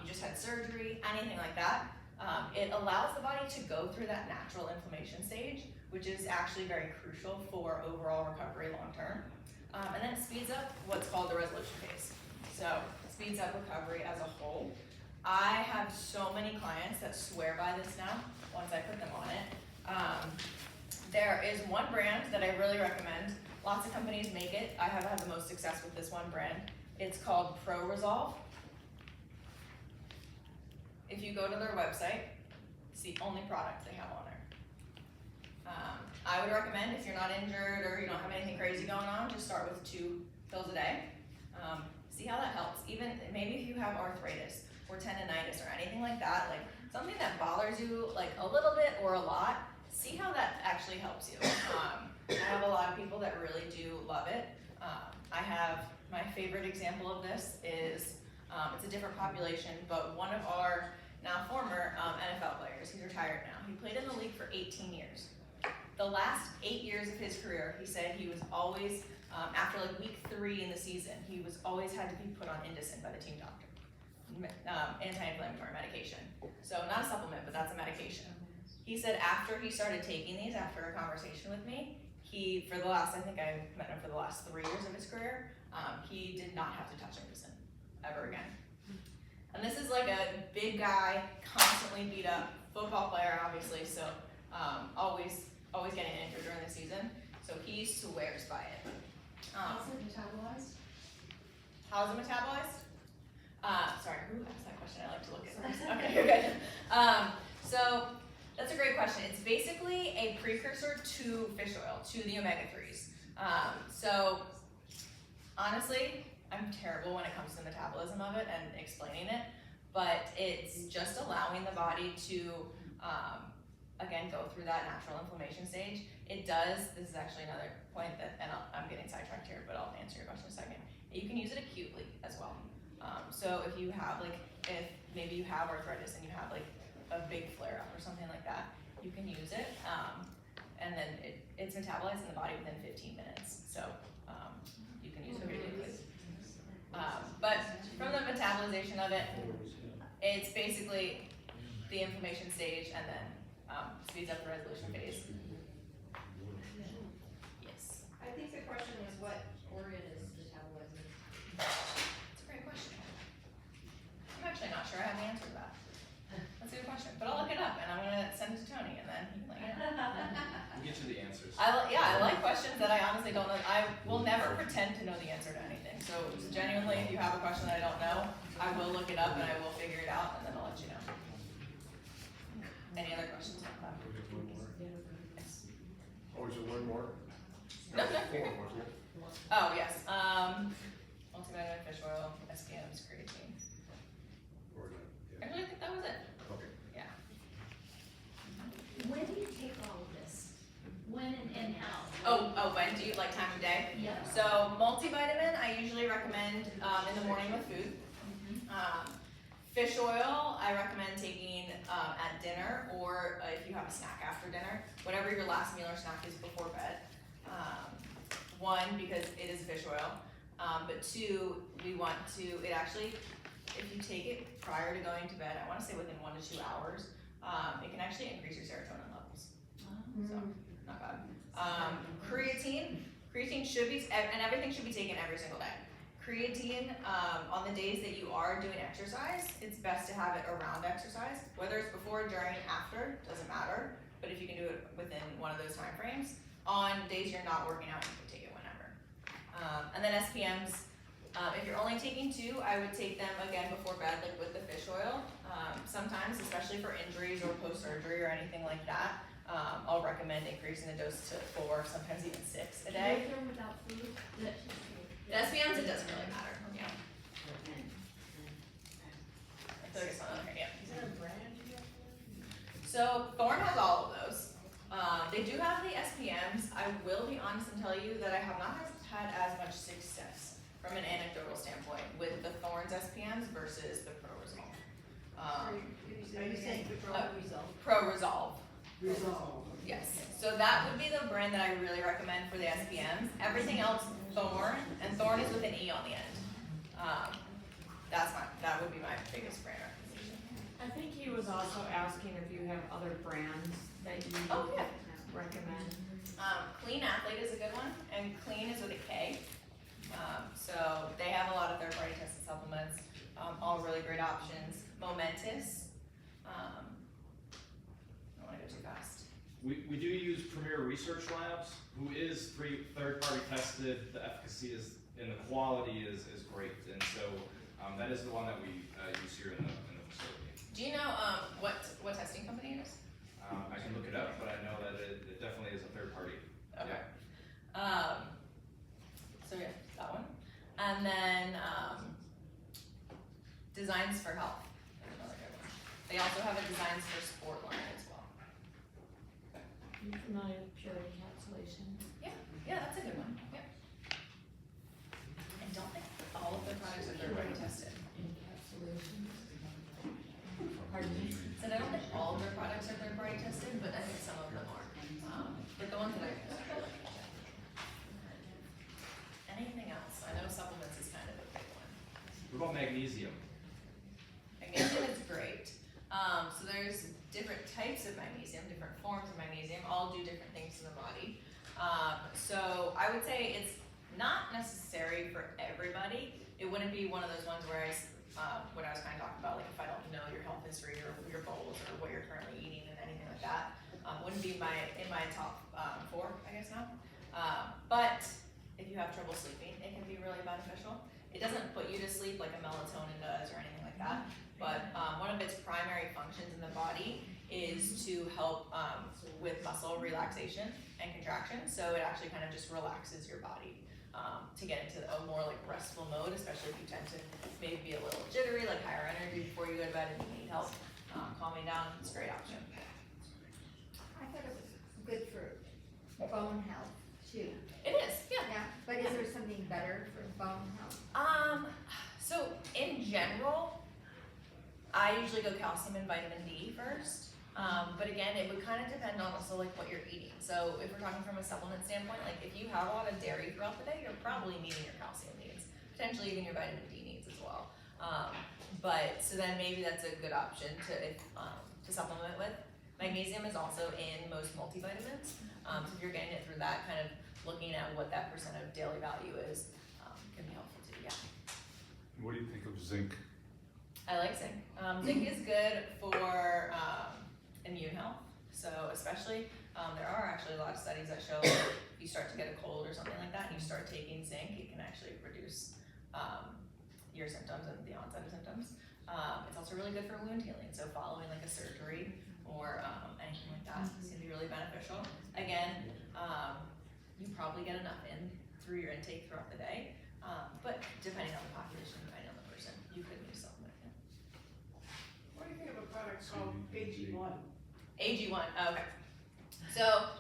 Speaker 3: you just had surgery, anything like that, it allows the body to go through that natural inflammation stage, which is actually very crucial for overall recovery long term. And then it speeds up what's called the resolution phase. So it speeds up recovery as a whole. I have so many clients that swear by this now, once I put them on it. There is one brand that I really recommend. Lots of companies make it. I have had the most success with this one brand. It's called Pro Resolve. If you go to their website, it's the only product they have on there. I would recommend if you're not injured or you don't have anything crazy going on, just start with 2 pills a day. See how that helps. Even maybe if you have arthritis or tendonitis or anything like that, like something that bothers you like a little bit or a lot, see how that actually helps you. I have a lot of people that really do love it. I have my favorite example of this is, it's a different population, but one of our now former NFL players, he's retired now. He played in the league for 18 years. The last 8 years of his career, he said he was always, after like week 3 in the season, he was always had to be put on Indocin by the team doctor, anti-inflammatory medication. So not a supplement, but that's a medication. He said after he started taking these, after a conversation with me, for the last, I think I met him for the last 3 years of his career, he did not have to touch Indocin ever again. And this is like a big guy, constantly beat up, football player obviously, so always getting injured during the season. So he swears by it.
Speaker 5: How's it metabolized?
Speaker 3: How's it metabolized? Sorry, who asked that question? I like to look at this. Okay, you're good. So that's a great question. It's basically a precursor to fish oil, to the omega-3s. So honestly, I'm terrible when it comes to the metabolism of it and explaining it, but it's just allowing the body to, again, go through that natural inflammation stage. It does, this is actually another point that, and I'm getting sidetracked here, but I'll answer your question in a second. You can use it acutely as well. So if you have if maybe you have arthritis and you have like a big flare up or something like that, you can use it. And then it's metabolized in the body within 15 minutes. So you can use it really quickly. But from the metabolization of it, it's basically the inflammation stage and then speeds up the resolution phase. Yes.
Speaker 5: I think the question was what organ is metabolizing?
Speaker 3: It's a great question. I'm actually not sure I have the answer to that. That's a good question, but I'll look it up and I'm gonna send it to Tony and then he can let you know.
Speaker 7: We'll get you the answers.
Speaker 3: I like questions that I honestly don't know. I will never pretend to know the answer to anything. So genuinely, if you have a question that I don't know, I will look it up and I will figure it out and then I'll let you know. Any other questions about that? Yes.
Speaker 7: Oh, is there one more?
Speaker 3: No, you're good.
Speaker 7: Wasn't it?
Speaker 3: Oh, yes. Multivitamin, fish oil, SPMs, creatine.
Speaker 7: Or not?
Speaker 3: I
Speaker 7: Yeah.
Speaker 3: really think that was it.
Speaker 7: Okay.
Speaker 3: Yeah.
Speaker 8: When do you take all of this? When and how?
Speaker 3: When do you like time of day?
Speaker 8: Yeah.
Speaker 3: So multivitamin, I usually recommend in the morning with food. Fish oil, I recommend taking at dinner or if you have a snack after dinner, whatever your last meal or snack is before bed. One, because it is fish oil, but two, we want to, it actually, if you take it prior to going to bed, I want to say within 1 to 2 hours, it can actually increase your serotonin levels. So, not bad. Creatine should be, and everything should be taken every single day. Creatine, on the days that you are doing exercise, it's best to have it around exercise. Whether it's before, during, after, doesn't matter. But if you can do it within one of those time frames, on days you're not working out, you can take it whenever. And then SPMs, if you're only taking 2, I would take them again before bed, like with the fish oil. Sometimes, especially for injuries or post-surgery or anything like that, I'll recommend increasing the dose to 4, sometimes even 6 a day.
Speaker 8: With or without food?
Speaker 3: The SPMs, it doesn't really matter. Yeah. I feel like it's not on here. Yeah.
Speaker 6: Is there a brand you have?
Speaker 3: So Thorne has all of those. They do have the SPMs. I will be honest and tell you that I have not had as much success from an anecdotal standpoint with the Thorne's SPMs versus the Pro Resolve.
Speaker 5: Are you saying
Speaker 3: Pro Resolve.
Speaker 5: Resolve.
Speaker 3: Yes. So that would be the brand that I really recommend for the SPMs. Everything else, Thorne, and Thorne is with an E on the end. That would be my biggest brand recommendation.
Speaker 9: I think he was also asking if you have other brands that you
Speaker 3: Yeah.
Speaker 9: recommend.
Speaker 3: Clean Athlete is a good one, and Clean is with a K. So they have a lot of third-party tests all really great options. Momentous, I don't wanna go too fast.
Speaker 10: We do use Premier Research Labs, who is third-party tested. The efficacy is, and the quality is great. And so that is the one that we use here in the facility.
Speaker 3: Do you know what testing company it is?
Speaker 10: I can look it up, but I know that it definitely is a third party.
Speaker 3: Okay. So yeah, that one. And then Designs for Health is another good one. They also have a Designs for Sport line as well.
Speaker 9: You familiar with pure encapsulation?
Speaker 3: Yeah, that's a good one. Yeah. I don't think all of their products are third-party tested.
Speaker 9: Encapsulation? Pardon me?
Speaker 3: So I don't think all of their products are third-party tested, but I think some of them are. But the ones that I use are really good. Anything else? I know supplements is kind of a big one.
Speaker 10: What about magnesium?
Speaker 3: Magnesium is great. So there's different types of magnesium, different forms of magnesium, all do different things to the body. So I would say it's not necessary for everybody. It wouldn't be one of those ones where what I was kind of talking about, like if I don't know your health history or your goals or what you're currently eating and anything like that, wouldn't be in my top 4, I guess now. But if you have trouble sleeping, it can be really beneficial. It doesn't put you to sleep like a melatonin does or anything like that, but one of its primary functions in the body is to help with muscle relaxation and contraction. So it actually kind of just relaxes your body to get into a more like restful mode, especially if you tend to maybe be a little jittery, like higher energy before you go to bed and you need help calming down. It's a great option.
Speaker 11: I thought it was good for bone health too.
Speaker 3: It is, yeah.
Speaker 11: Yeah, but is there something better for bone health?
Speaker 3: So in general, I usually go calcium and vitamin D first. But again, it would kind of depend on also like what you're eating. So if we're talking from a supplement standpoint, like if you have a lot of dairy throughout the day, you're probably meeting your calcium needs, potentially even your vitamin D needs as well. But so then maybe that's a good option to supplement with. Magnesium is also in most multivitamins. So if you're getting it through that, kind of looking at what that % of daily value is, can be helpful too, yeah.
Speaker 2: What do you think of zinc?
Speaker 3: I like zinc. Zinc is good for immune health. So especially, there are actually a lot of studies that show if you start to get a cold or something like that and you start taking zinc, it can actually reduce your symptoms and the onset of symptoms. It's also really good for wound healing. So following like a surgery or anything like that is gonna be really beneficial. Again, you probably get enough in through your intake throughout the day. But depending on the population, depending on the person, you could use supplement. Yeah.
Speaker 4: What do you think of a product called AG1?
Speaker 3: AG1, okay. So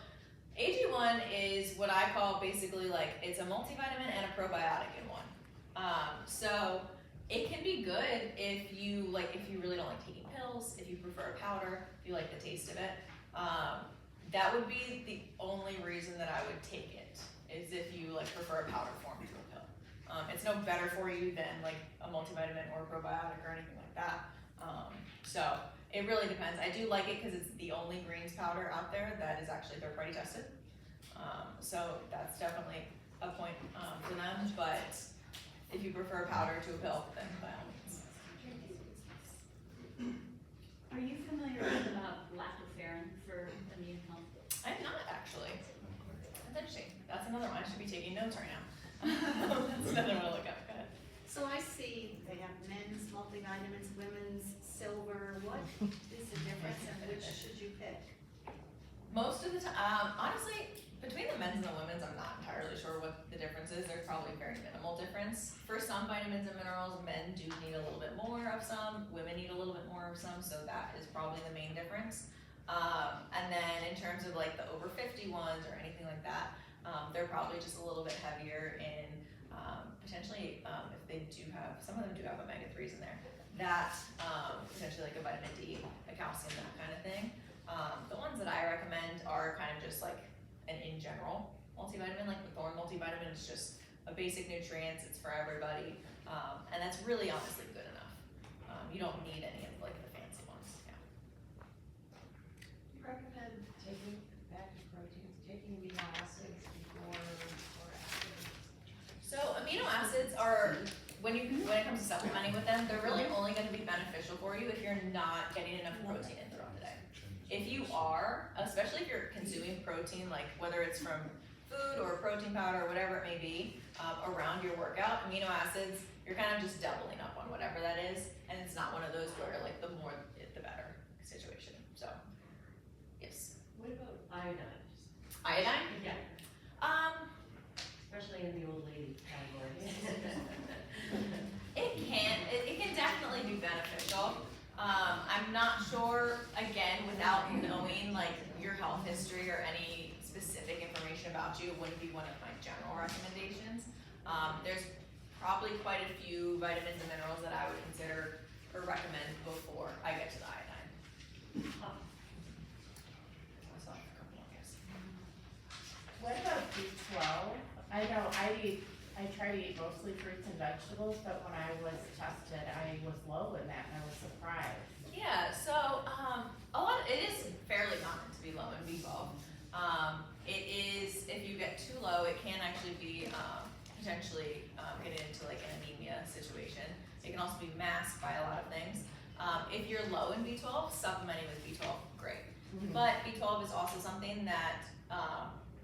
Speaker 3: AG1 is what I call basically like, it's a multivitamin and a probiotic in one. So it can be good if you really don't like taking pills, if you prefer a powder, if you like the taste of it. That would be the only reason that I would take it, is if you like prefer a powder form to a pill. It's no better for you than like a multivitamin or a probiotic or anything like that. So it really depends. I do like it because it's the only greens powder out there that is actually third-party tested. So that's definitely a point for them. But if you prefer powder to a pill, then by all means.
Speaker 8: Are you familiar with lactoferrin for immune health?
Speaker 3: I'm not actually. That's interesting. That's another one. I should be taking notes right now. That's another one to look up. Go ahead.
Speaker 4: So I see they have men's multivitamins, women's silver. What is the difference and which should you pick?
Speaker 3: Most of the time, honestly, between the men's and the women's, I'm not entirely sure what the difference is. There's probably a very minimal difference. For some vitamins and minerals, men do need a little bit more of some, women need a little bit more of some, so that is probably the main difference. And then in terms of like the over 50 ones or anything like that, they're probably just a little bit heavier in potentially if they do have, some of them do have omega-3s in there, that potentially like a vitamin D, a calcium, that kind of thing. The ones that I recommend are kind of just like an in general multivitamin, like the Thorn multivitamin is just a basic nutrients, it's for everybody, and that's really honestly good enough. You don't need any of like the fancy ones. Yeah.
Speaker 5: You recommend taking, back to proteins, taking amino acids before or after?
Speaker 3: So amino acids are when it comes to supplementing with them, they're really only gonna be beneficial for you if you're not getting enough protein in throughout the day. If you are, especially if you're consuming protein, like whether it's from food or protein powder or whatever it may be, around your workout, amino acids, you're kind of just doubling up on whatever that is, and it's not one of those where like the more the better situation. So, yes.
Speaker 5: What about iodine?
Speaker 3: Iodine?
Speaker 5: Yeah,
Speaker 3: Um,
Speaker 5: especially in the old lady category.
Speaker 3: it can definitely be beneficial. I'm not sure, again, without knowing like your health history or any specific information about you, it wouldn't be one of my general recommendations. There's probably quite a few vitamins and minerals that I would consider or recommend before I get to the iodine. I saw a couple of guys.
Speaker 9: What about B12? I know I try to eat mostly fruits and vegetables, but when I was tested, I was low in that and I was surprised.
Speaker 3: Yeah, so it is fairly common to be low in B12. It is, if you get too low, it can actually be potentially get into like an anemia situation. It can also be masked by a lot of things. If you're low in B12, supplementing with B12, great. But B12 is also something that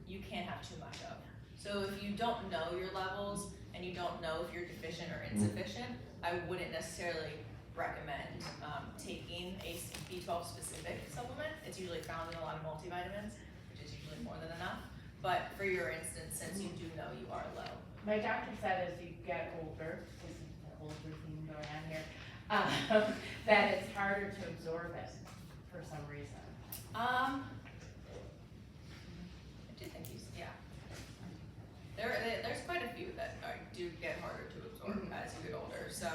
Speaker 3: you can't have too much of. So if you don't know your levels and you don't know if you're deficient or insufficient, I wouldn't necessarily recommend taking a B12 specific supplement. It's usually found in a lot of multivitamins, which is usually more than enough. But for your instance, since you do know you are low.
Speaker 9: My doctor said as you get older, this is the older theme going on here, that it's harder to absorb it for some reason.
Speaker 3: I do think yeah. There's quite a few that do get harder to absorb as you get older. So,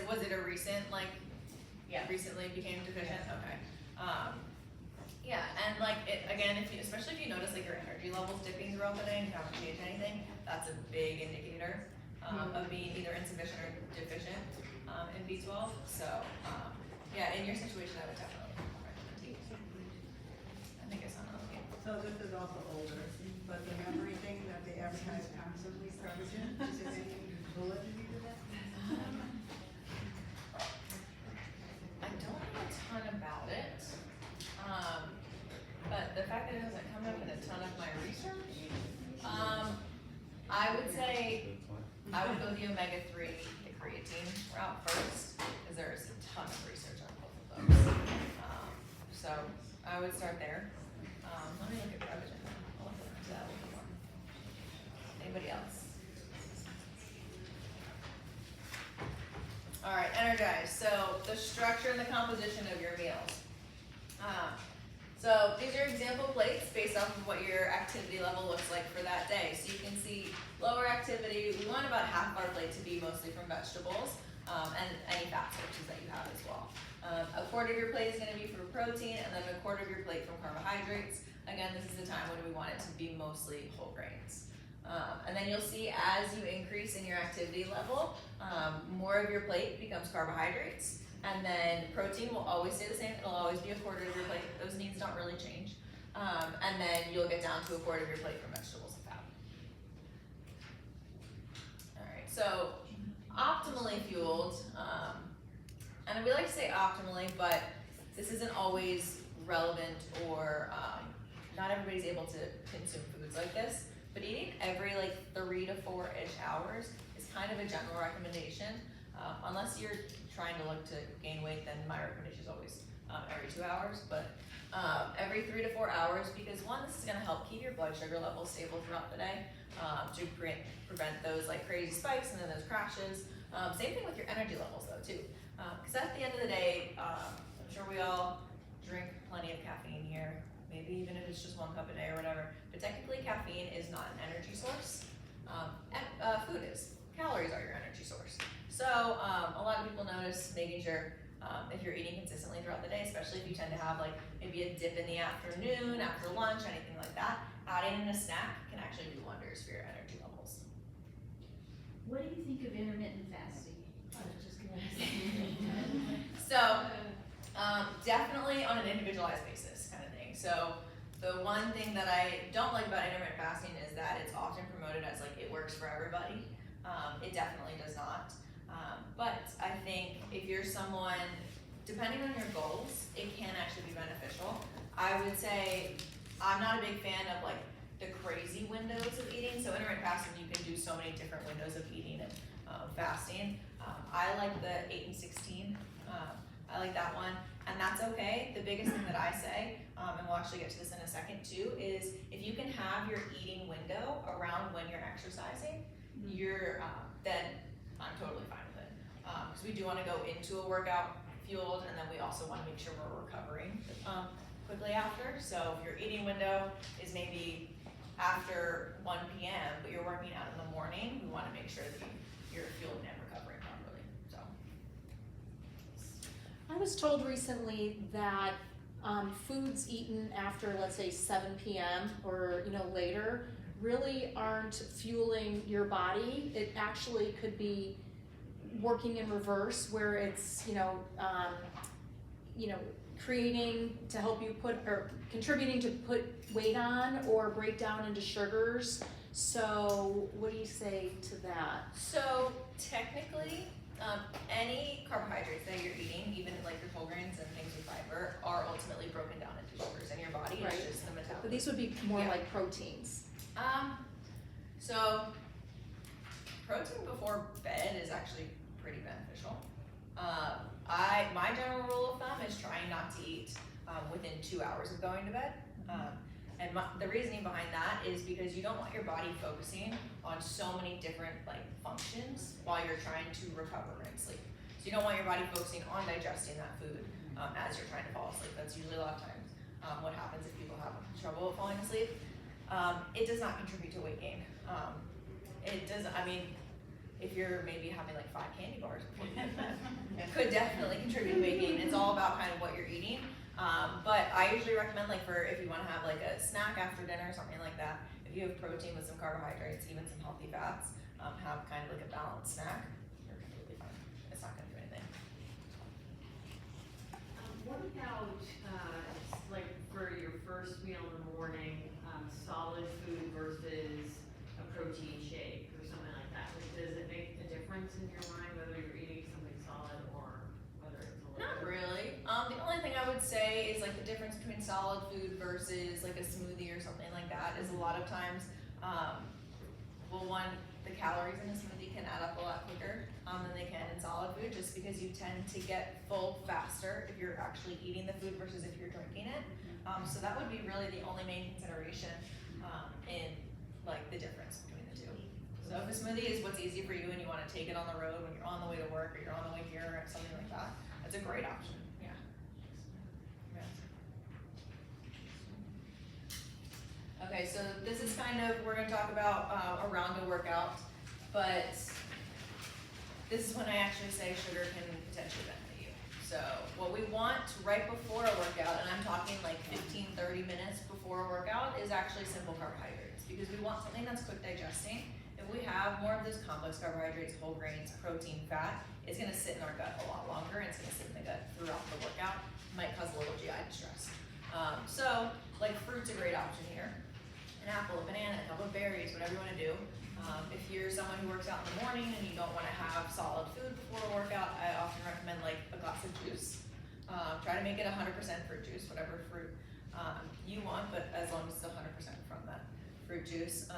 Speaker 3: was it a recent recently became deficient? Okay. Yeah, and like again, especially if you notice like your energy levels dipping throughout the day and you haven't changed anything, that's a big indicator of being either insufficient or deficient in B12. So, yeah, in your situation, I would definitely recommend it. I think I saw another game.
Speaker 4: So this is also older, but the memory thing that they advertise constantly, Prevagen, is there any validity to that?
Speaker 3: I don't know a ton about it, but the fact that it doesn't come up in a ton of my research, I would say I would go the omega-3, the creatine route first, because there is a ton of research on both of those. So I would start there. Let me look at Prevagen. I'll look into that a little more. Anybody else? All right, energize. So the structure and the composition of your meals. So these are example plates based off of what your activity level looks like for that day. So you can see lower activity, we want about half of our plate to be mostly from vegetables and any fat sources that you have as well. A quarter of your plate is going to be from protein and then a quarter of your plate from carbohydrates. Again, this is the time when we want it to be mostly whole grains. And then you'll see as you increase in your activity level, more of your plate becomes carbohydrates. And then protein will always stay the same. It'll always be a quarter of your plate. Those needs don't really change. And then you'll get down to a quarter of your plate from vegetables and fat. All right, so optimally fueled, and we like to say optimally, but this isn't always relevant or not everybody's able to consume foods like this. But eating every like 3 to 4-ish hours is kind of a general recommendation. Unless you're trying to look to gain weight, then my recommendation is always every 2 hours, but every 3 to 4 hours, because one, this is gonna help keep your blood sugar levels stable throughout the day to prevent those like crazy spikes and then those crashes. Same thing with your energy levels though too, because at the end of the day, I'm sure we all drink plenty of caffeine here, maybe even if it's just 1 cup a day or whatever, but technically caffeine is not an energy source, and food is. Calories are your energy source. So a lot of people notice making sure if you're eating consistently throughout the day, especially if you tend to have like maybe a dip in the afternoon, after lunch, anything like that, adding in a snack can actually do wonders for your energy levels.
Speaker 8: What do you think of intermittent fasting? I was just gonna ask.
Speaker 3: So definitely on an individualized basis kind of thing. So the one thing that I don't like about intermittent fasting is that it's often promoted as like it works for everybody. It definitely does not. depending on your goals, it can actually be beneficial. I would say, I'm not a big fan of like the crazy windows of eating. So intermittent fasting, you can do so many different windows of eating and fasting. I like the 8 and 16. I like that one, and that's okay. The biggest thing that I say, and we'll actually get to this in a second too, is if you can have your eating window around when you're exercising, you're then I'm totally fine with it. Because we do want to go into a workout fueled, and then we also want to make sure we're recovering quickly after. So if your eating window is maybe after 1 p.m., but you're working out in the morning, we want to make sure that you're fueled and recovering properly. So.
Speaker 12: I was told recently that foods eaten after, let's say, 7 p.m. or later really aren't fueling your body. It actually could be working in reverse, where it's creating to help you contributing to put weight on or break down into sugars. So what do you say to that?
Speaker 3: So technically, any carbohydrates that you're eating, even like your whole grains and things with fiber, are ultimately broken down into sugars in your body.
Speaker 12: Right.
Speaker 3: It's just the metabolism.
Speaker 12: But these would be more
Speaker 3: Yeah.
Speaker 12: like proteins.
Speaker 3: So protein before bed is actually pretty beneficial. My general rule of thumb is trying not to eat within 2 hours of going to bed. And the reasoning behind that is because you don't want your body focusing on so many different functions while you're trying to recover and sleep. So you don't want your body focusing on digesting that food as you're trying to fall asleep. That's usually a lot of times what happens if people have trouble falling asleep. It does not contribute to weight gain. It doesn't, if you're maybe having 5 candy bars, it could definitely contribute to weight gain. It's all about kind of what you're eating. But I usually recommend if you want to have a snack after dinner or something like that, if you have protein with some carbohydrates, even some healthy fats, have kind of a balanced snack, you're completely fine. It's not going to do anything.
Speaker 5: What about, for your first meal in the morning, solid food versus a protein shake or something like that? Does it make a difference in your mind whether you're eating something solid or whether it's a little?
Speaker 3: Not really. The only thing I would say is the difference between solid food versus a smoothie or something like that is a lot of times, the calories in a smoothie can add up a lot quicker than they can in solid food, just because you tend to get full faster if you're actually eating the food versus if you're drinking it. So that would be really the only main consideration in the difference between the two. So if a smoothie is what's easy for you and you want to take it on the road when you're on the way to work or you're on the way here or something like that, that's a great option. Yeah. Okay, so this is we're going to talk about around a workout, but this is when I actually say sugar can potentially benefit you. So what we want right before a workout, and I'm talking 15, 30 minutes before a workout, is actually simple carbohydrates, because we want something that's quick digesting. If we have more of those complex carbohydrates, whole grains, protein, fat, it's going to sit in our gut a lot longer, and it's going to sit in the gut throughout the workout. It might cause a little GI distress. So fruit's a great option here. An apple, a banana, a couple of berries, whatever you want to do. If you're someone who works out in the morning and you don't want to have solid food before a workout, I often recommend a glass of juice. Try to make it 100% fruit juice, whatever fruit you want, but as long as it's 100% from that fruit juice.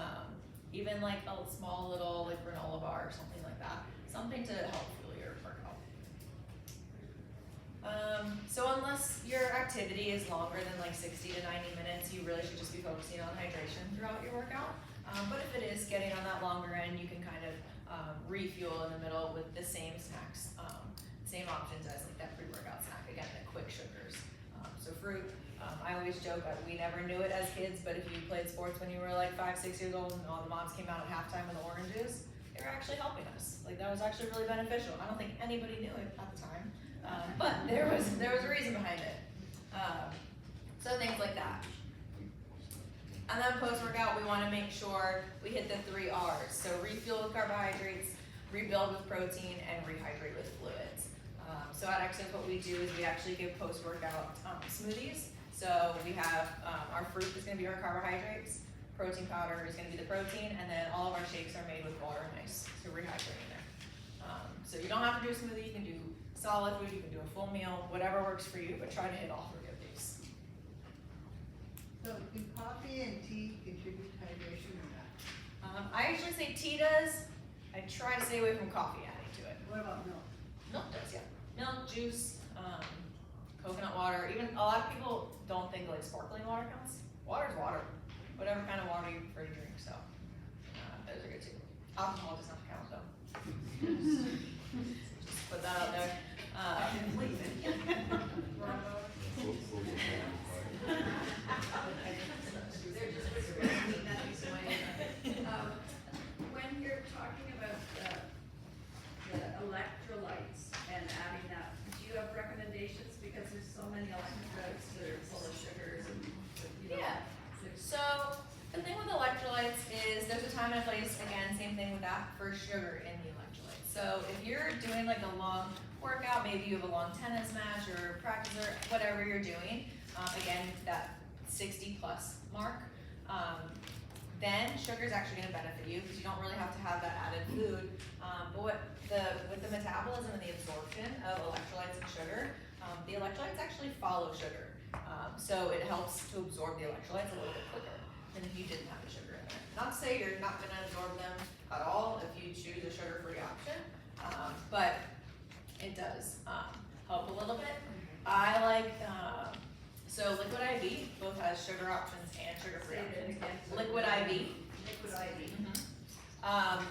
Speaker 3: Even a small little granola bar or something like that. Something to help fuel your workout. So unless your activity is longer than 60 to 90 minutes, you really should just be focusing on hydration throughout your workout. But if it is getting on that longer end, you can kind of refuel in the middle with the same snacks, same options as that pre-workout snack. Again, the quick sugars. So fruit, I always joke that we never knew it as kids, but if you played sports when you were 5, 6 years old and all the moms came out at halftime with oranges, they were actually helping us. That was actually really beneficial. I don't think anybody knew it at the time, but there was a reason behind it. So things like that. And then post-workout, we want to make sure we hit the 3 R's. So refuel with carbohydrates, rebuild with protein, and rehydrate with fluids. So at EXOS, what we do is we actually give post-workout smoothies. So we have our fruit is going to be our carbohydrates, protein powder is going to be the protein, and then all of our shakes are made with water and ice, so rehydrating there. So you don't have to do a smoothie, you can do solid food, you can do a full meal, whatever works for you, but try to hit all 3 of these.
Speaker 4: So do coffee and tea contribute to hydration or not?
Speaker 3: I usually say tea does. I try to stay away from coffee adding to it.
Speaker 4: What about milk?
Speaker 3: Milk does, yeah. Milk, juice, coconut water. Even a lot of people don't think like sparkling water counts. Water's water. Whatever kind of water you prefer to drink. So those are good too. Alcohol does not count though. Just put that out there.
Speaker 11: When you're talking about the electrolytes and adding that, do you have recommendations? Because there's so many electrolytes that are full of sugars and, you know.
Speaker 3: Yeah. So the thing with electrolytes is there's a time and a place. Again, same thing with that for sugar in the electrolytes. So if you're doing like a long workout, maybe you have a long tennis match or practice or whatever you're doing, again, that 60 plus mark, then sugar is actually going to benefit you because you don't really have to have that added food. But with the metabolism and the absorption of electrolytes and sugar, the electrolytes actually follow sugar. So it helps to absorb the electrolytes a little bit quicker than if you didn't have the sugar in there. Not to say you're not going to absorb them at all if you choose a sugar-free option, but it does help a little bit. I like, so Liquid IV both has sugar options and sugar-free options. Liquid IV.
Speaker 11: Liquid IV.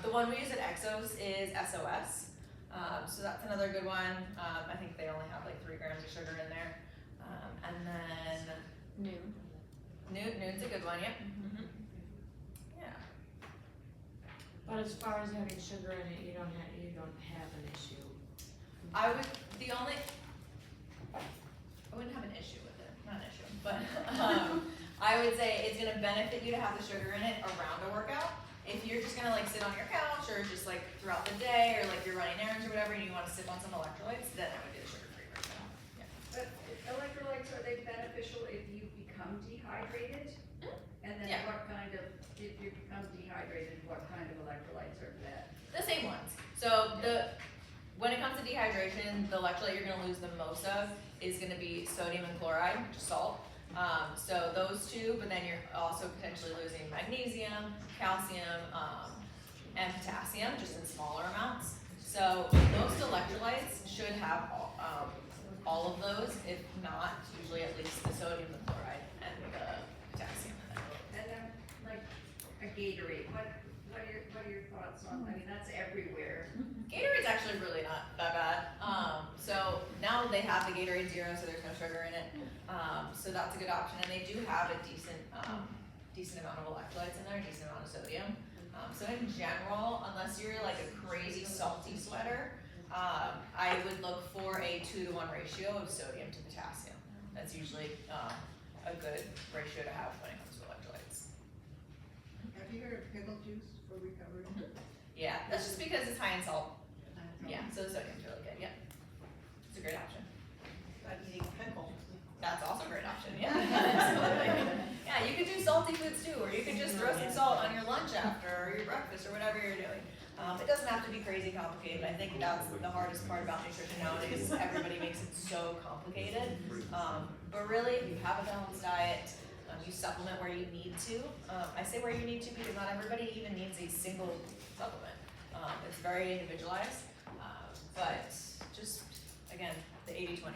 Speaker 3: The one we use at EXOS is SOS. So that's another good one. I think they only have like 3 grams of sugar in there. And then Noon's a good one, yep. Yeah.
Speaker 5: But as far as having sugar in it, you don't have an issue.
Speaker 3: I wouldn't have an issue with it, not an issue, but I would say it's gonna benefit you to have the sugar in it around a workout. If you're just gonna like sit on your couch or just like throughout the day or like you're running errands or whatever and you wanna sip on some electrolytes, then I would do the sugar-free version. Yeah.
Speaker 11: But electrolytes, are they beneficial if you become dehydrated? And then
Speaker 3: Yeah.
Speaker 11: what kind of, if you become dehydrated, what kind of electrolytes are bad?
Speaker 3: The same ones. So when it comes to dehydration, the electrolyte you're gonna lose the most of is gonna be sodium and chloride, which is salt. So those 2, but then you're also potentially losing magnesium, calcium, and potassium, just in smaller amounts. So most electrolytes should have all of those, if not, usually at least the sodium, the chloride, and the potassium in it.
Speaker 11: And then, like, a Gatorade, what are your thoughts on, I mean, that's everywhere.
Speaker 3: Gatorade's actually really not that bad. So now they have the Gatorade Zero, so there's no sugar in it. So that's a good option, and they do have a decent amount of electrolytes in there, a decent amount of sodium. So in general, unless you're like a crazy salty sweater, I would look for a 2-to-1 ratio of sodium to potassium. That's usually a good ratio to have when it comes to electrolytes.
Speaker 4: Have you heard of pickle juice for recovery?
Speaker 3: Yeah, that's just because it's high in salt. Yeah, so the sodium's really good, yeah. It's a great option.
Speaker 4: Like eating pickle.
Speaker 3: That's also a great option, yeah. Absolutely. Yeah, you could do salty foods too, or you could just throw some salt on your lunch after, or your breakfast, or whatever you're doing. It doesn't have to be crazy complicated, but I think that's the hardest part about nutrition nowadays. Everybody makes it so complicated. But really, if you have a balanced diet, you supplement where you need to. I say where you need to because not everybody even needs a single supplement. It's very individualized, but just, again, the 80-20 rule.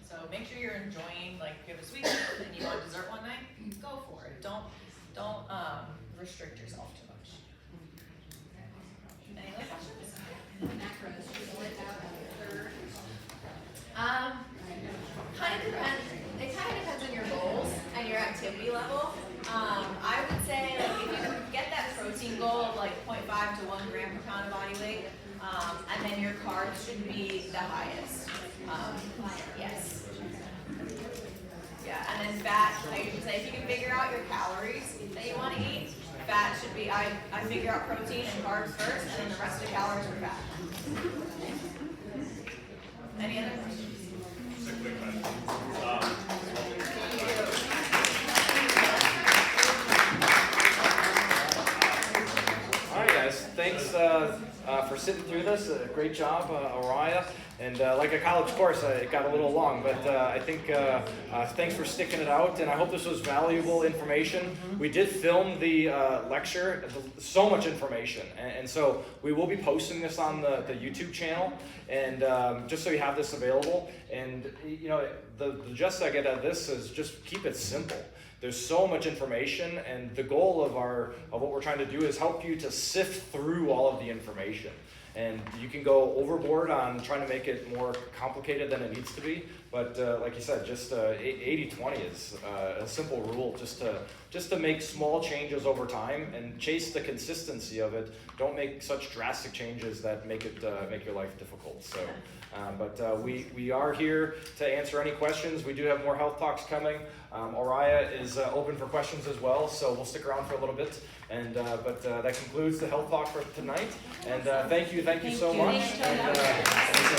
Speaker 3: So make sure you're enjoying, like if you have a sweet tooth and you want dessert one night, go for it. Don't restrict yourself too much. Any other questions?
Speaker 11: Macros, you split out a third.
Speaker 3: Kind of depends. It kind of depends on your goals and your activity level. I would say like, if you get that protein goal of like 0.5 to 1 gram per pound of body weight, and then your carbs should be the highest. Yes. Yeah, and then fat, I usually say if you can figure out your calories that you want to eat, fat should be, I figure out protein and carbs first, and then the rest of the calories are fat. Any other questions?
Speaker 2: Just a quick question.
Speaker 1: All right, guys. Thank thanks for sitting through this. Great job, Ariah. And like a college course, it got a little long, but I think thanks for sticking it out, and I hope this was valuable information. We did film the lecture, so much information, and so we will be posting this on the YouTube channel, and just so you have this available. And you know, the gist I get out of this is just keep it simple. There's so much information, and the goal of what we're trying to do is help you to sift through all of the information. And you can go overboard on trying to make it more complicated than it needs to be. But like you said, just 80-20 is a simple rule just to make small changes over time and chase the consistency of it. Don't make such drastic changes that make your life difficult. So, but we are here to answer any questions. We do have more health talks coming. Ariah is open for questions as well, so we'll stick around for a little bit. And but that concludes the health talk for tonight. And thank you so much.
Speaker 12: Thank you.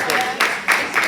Speaker 1: And,